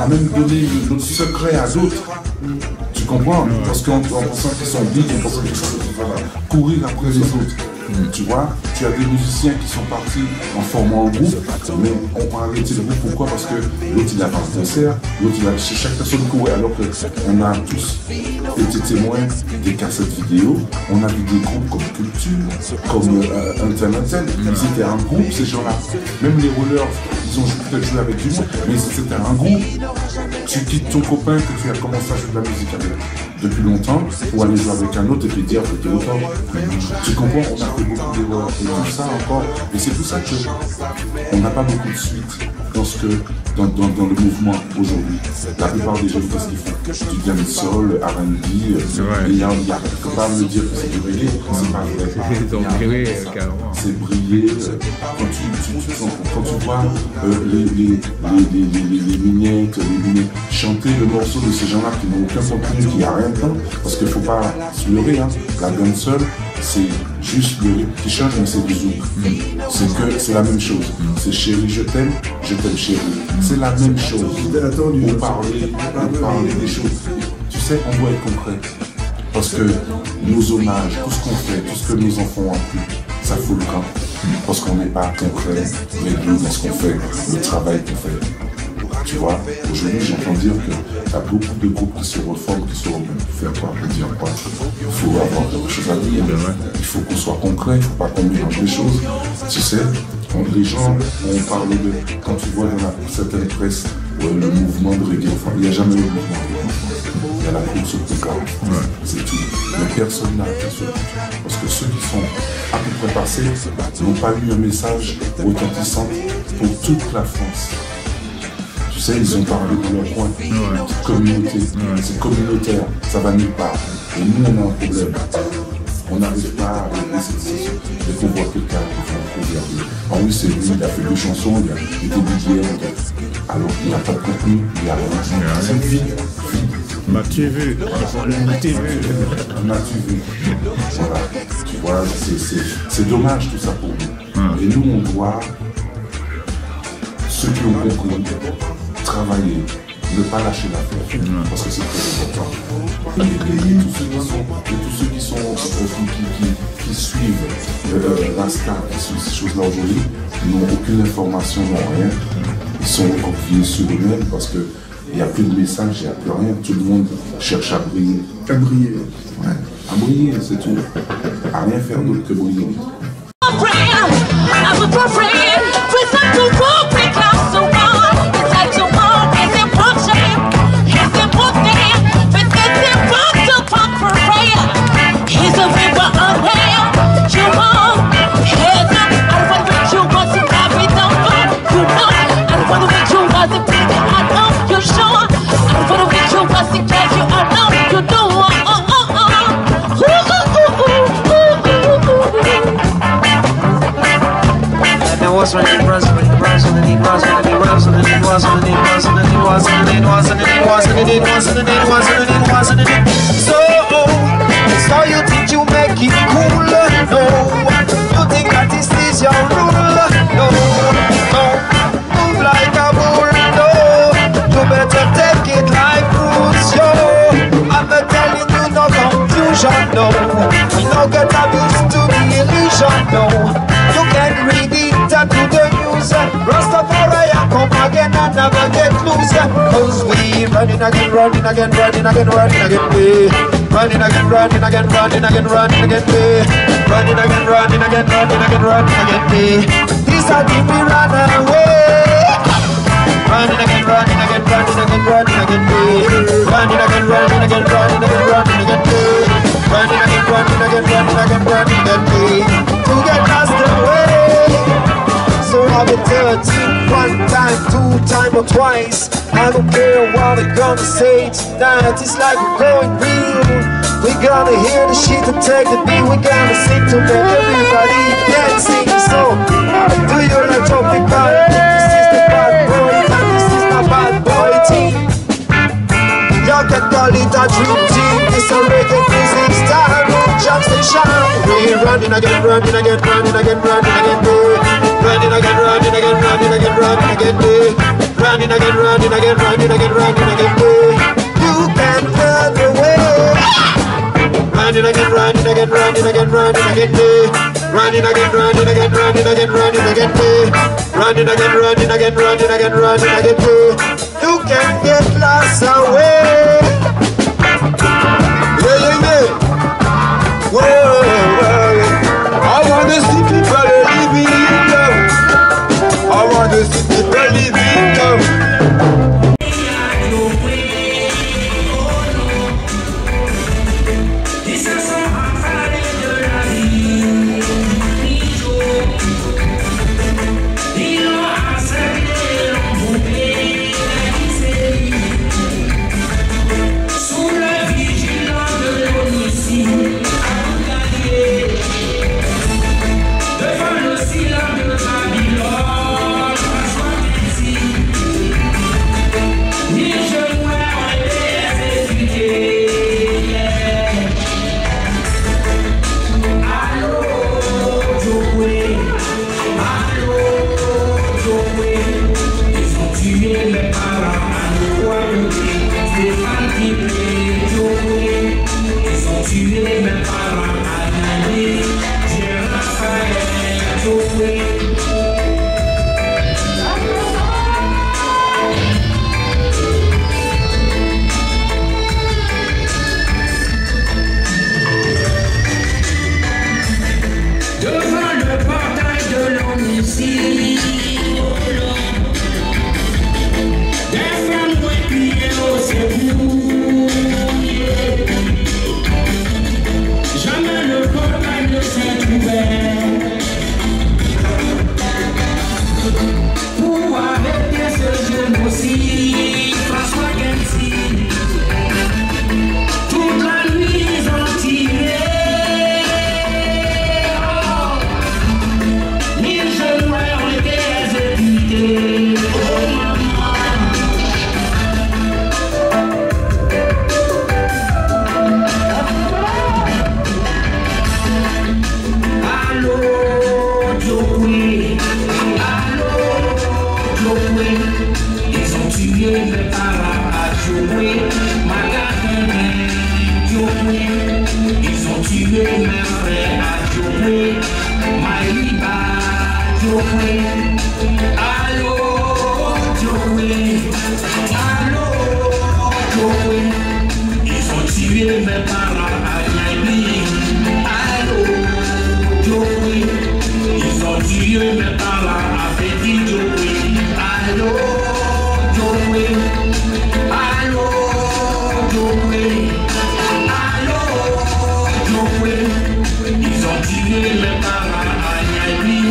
à même donner notre secret à d'autres. Tu comprends? Parce qu'en pensant qu'ils sont big, en pensant qu'ils sont courir après les autres. Tu vois, tu as des musiciens qui sont partis en formant un groupe, mais on a arrêté le groupe. Pourquoi? Parce que l'autre il a pas de concert, l'autre il a chez chaque personne courait, alors qu'on a tous été témoins des cassettes vidéo. On a vu des groupes comme Culture, comme Internet. C'était un groupe, ces gens-là. Même les rollers, ils ont peut-être joué avec du monde, mais c'était un groupe. Tu quittes ton copain que tu as commencé à jouer de la musique avec depuis longtemps pour aller jouer avec un autre et puis dire que tu es autant. Tu comprends? On a fait beaucoup d'erreurs et tout ça encore. Et c'est pour ça qu'on n'a pas beaucoup de suite dans le mouvement aujourd'hui. La plupart des gens, qu'est-ce qu'ils font? Du dancehall, R&B, il y a faut pas me dire que c'est du reggae, c'est pas vrai. C'est briller. Quand tu vois les mignettes chanter le morceau de ces gens-là qui n'ont aucun contenu, qui n'a rien dedans, parce qu'il ne faut pas se leurrer, hein. La dancehall, c'est juste le rythme qui change, mais c'est du zouk. C'est la même chose. C'est chérie, je t'aime chérie. C'est la même chose. Pour parler des choses. Tu sais, on doit être concret. Parce que nos hommages, tout ce qu'on fait, tout ce que nos enfants ont appris, ça fout le camp. Parce qu'on n'est pas concret, réglé dans ce qu'on fait, le travail qu'on fait. Tu vois, aujourd'hui j'entends dire qu'il y a beaucoup de groupes qui se reforment, qui se remettent. Faire quoi? Dire quoi? Il faut avoir quelque chose à dire. Il faut qu'on soit concret, il ne faut pas qu'on mélange les choses. Tu sais, les gens, on parle de, quand tu vois dans certaines presses, le mouvement de reggae, enfin, il n'y a jamais eu de mouvement de reggae. Il y a la course au pouvoir. C'est tout. Mais personne n'a appris ce but. Parce que ceux qui sont à peu près passés n'ont pas eu un message retentissant pour toute la France. Tu sais, ils ont parlé de leur coin, communauté, c'est communautaire, ça va nulle part. Et nous, on a un problème. On n'arrive pas à régler cette situation. Dès qu'on voit quelqu'un qui fait un problème, ah oui, c'est lui, il a fait 2 chansons, il a été DJ, alors il n'y a pas de contenu, il n'y a rien. C'est vide. M'as-tu vu? M'as-tu vu? M'as-tu vu? Voilà. Tu vois, c'est dommage tout ça pour nous. Et nous, on doit, ceux qui ont compris, travailler, ne pas lâcher l'affaire, parce que c'est très important. Et tous ceux qui suivent l'ASCA, qui suivent ces choses-là aujourd'hui, n'ont aucune information, n'ont rien. Ils sont confiés sur eux-mêmes parce qu'il n'y a plus de message, il n'y a plus rien. Tout le monde cherche à briller. À briller. Ouais, à briller, c'est tout. À rien faire d'autre que briller. What's when he runs, when he runs, and then he runs, and then he runs, and then he runs, and then he runs, and then he runs, and then he runs, and then he runs, and then he runs, and then he runs, and then he runs, and then he runs. So you think you make it cool? No. You think that this is your rule? No. Move like a bull, no. You better take it like rules, yo. I'm not telling you no confusion, no. We don't get abused to the illusion, no. You can read it to the news. Rastafari come again and never get loose. Cause we running again, running again, running again, running again, running again, running again, running again, running again, running again, running again, running again, running again. This are the we run away. Running again, running again, running again, running again, running again, running again, running again, running again, running again, running again, running again, running again. To get lost away. So I'll be 13, one time, two time or twice. I don't care what I'm gonna say tonight. It's like we're going real. We gotta hear the shit and take the beat. We gotta sing to make everybody dancing. So, do you like jumping back? This is the bad boy, and this is my bad boy team. Y'all can call it a dream team. It's a reggae music style, jump station. We're running again, running again, running again, running again. Running again, running again, running again, running again, running again, running again, running again, running again. You can run away. Running again, running again, running again, running again, running again, running again, running again, running again, running again, running again, running again, running again. You can get lost away. Yeah, yeah, yeah. Whoa, I wanna see people living in love. I wanna see people living in love. Ils ont tué mes frères à Djokwe, Maïba Djokwe. Allô Djokwe, allô Djokwe. Ils ont tué mes parents à Yaïbi. Allô Djokwe. Ils ont tué mes parents à Petit Djokwe. Allô Djokwe, allô Djokwe. Ils ont tué mes parents à Yaïbi.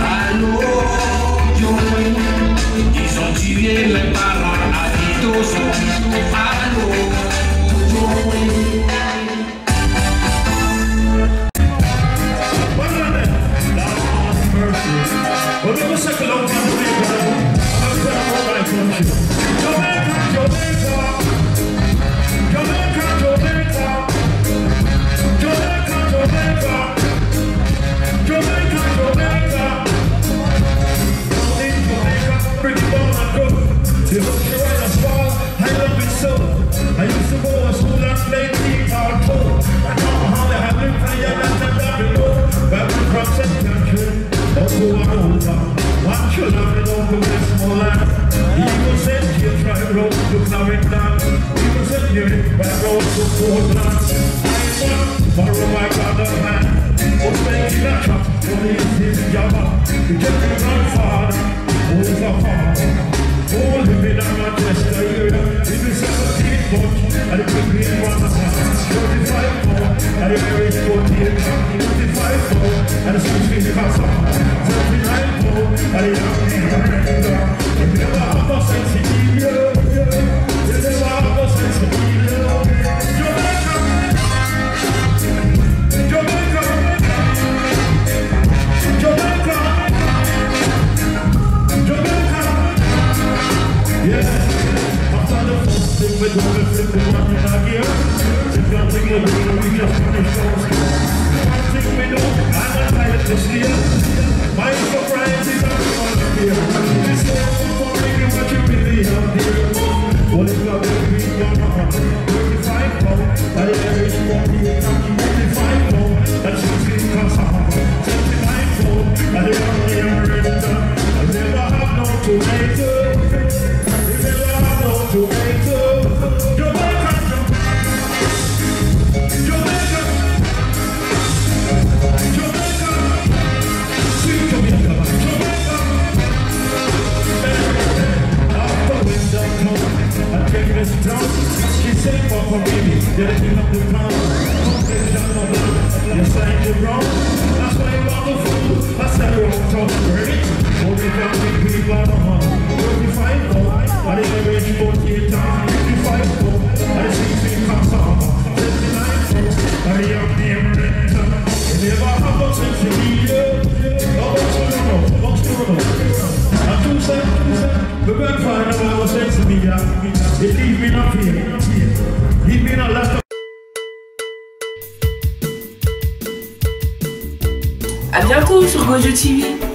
Allô, Djokwe. Ils ont tué mes parents à Ditoso. Allô, Djokwe. I used to go to school and play guitar too. I know how they have been playing and the double. But we from St. Country, also over. One should have been over this small land. Even said you try road to Clarendon. Even said you by road to Portland. I know, borrow my brother man. Was making a truck for his Java. To get me grandfather, over far. Oh, living in Manchester, it was 17 months, and it took me 1 month, 45 more, and it married 48, 55 more, and it's 16 months, 79 more, and it young me, if you never have a sense of you never have a sense of yeah, after the first thing we're gonna flip the money in our gear. If one thing we're doing, we just finish those. One thing we know, I'm not tired this year. My surprise is I'm gonna fear. This is for making what you really have here. What if I will be your mama? 35 more, by the average 48, 55 more, that's 16 costs a half. 79 more, and the only renter. I never have no tomato. She said, "Papa, baby, you're king of the town. You're saying you're wrong. That's why you want the food. I said, wrong talk, right? Only family people are the one. 35 more, and it's a range 48 times. 55 more, and it's 16 comes on. 79 more, and the young name renter. You never have a sense of media. Oh, what's going on? And two cents, the grandfather never have a sense of media. It leaves me not here. Leave me not left. A bientôt sur Gojo TV.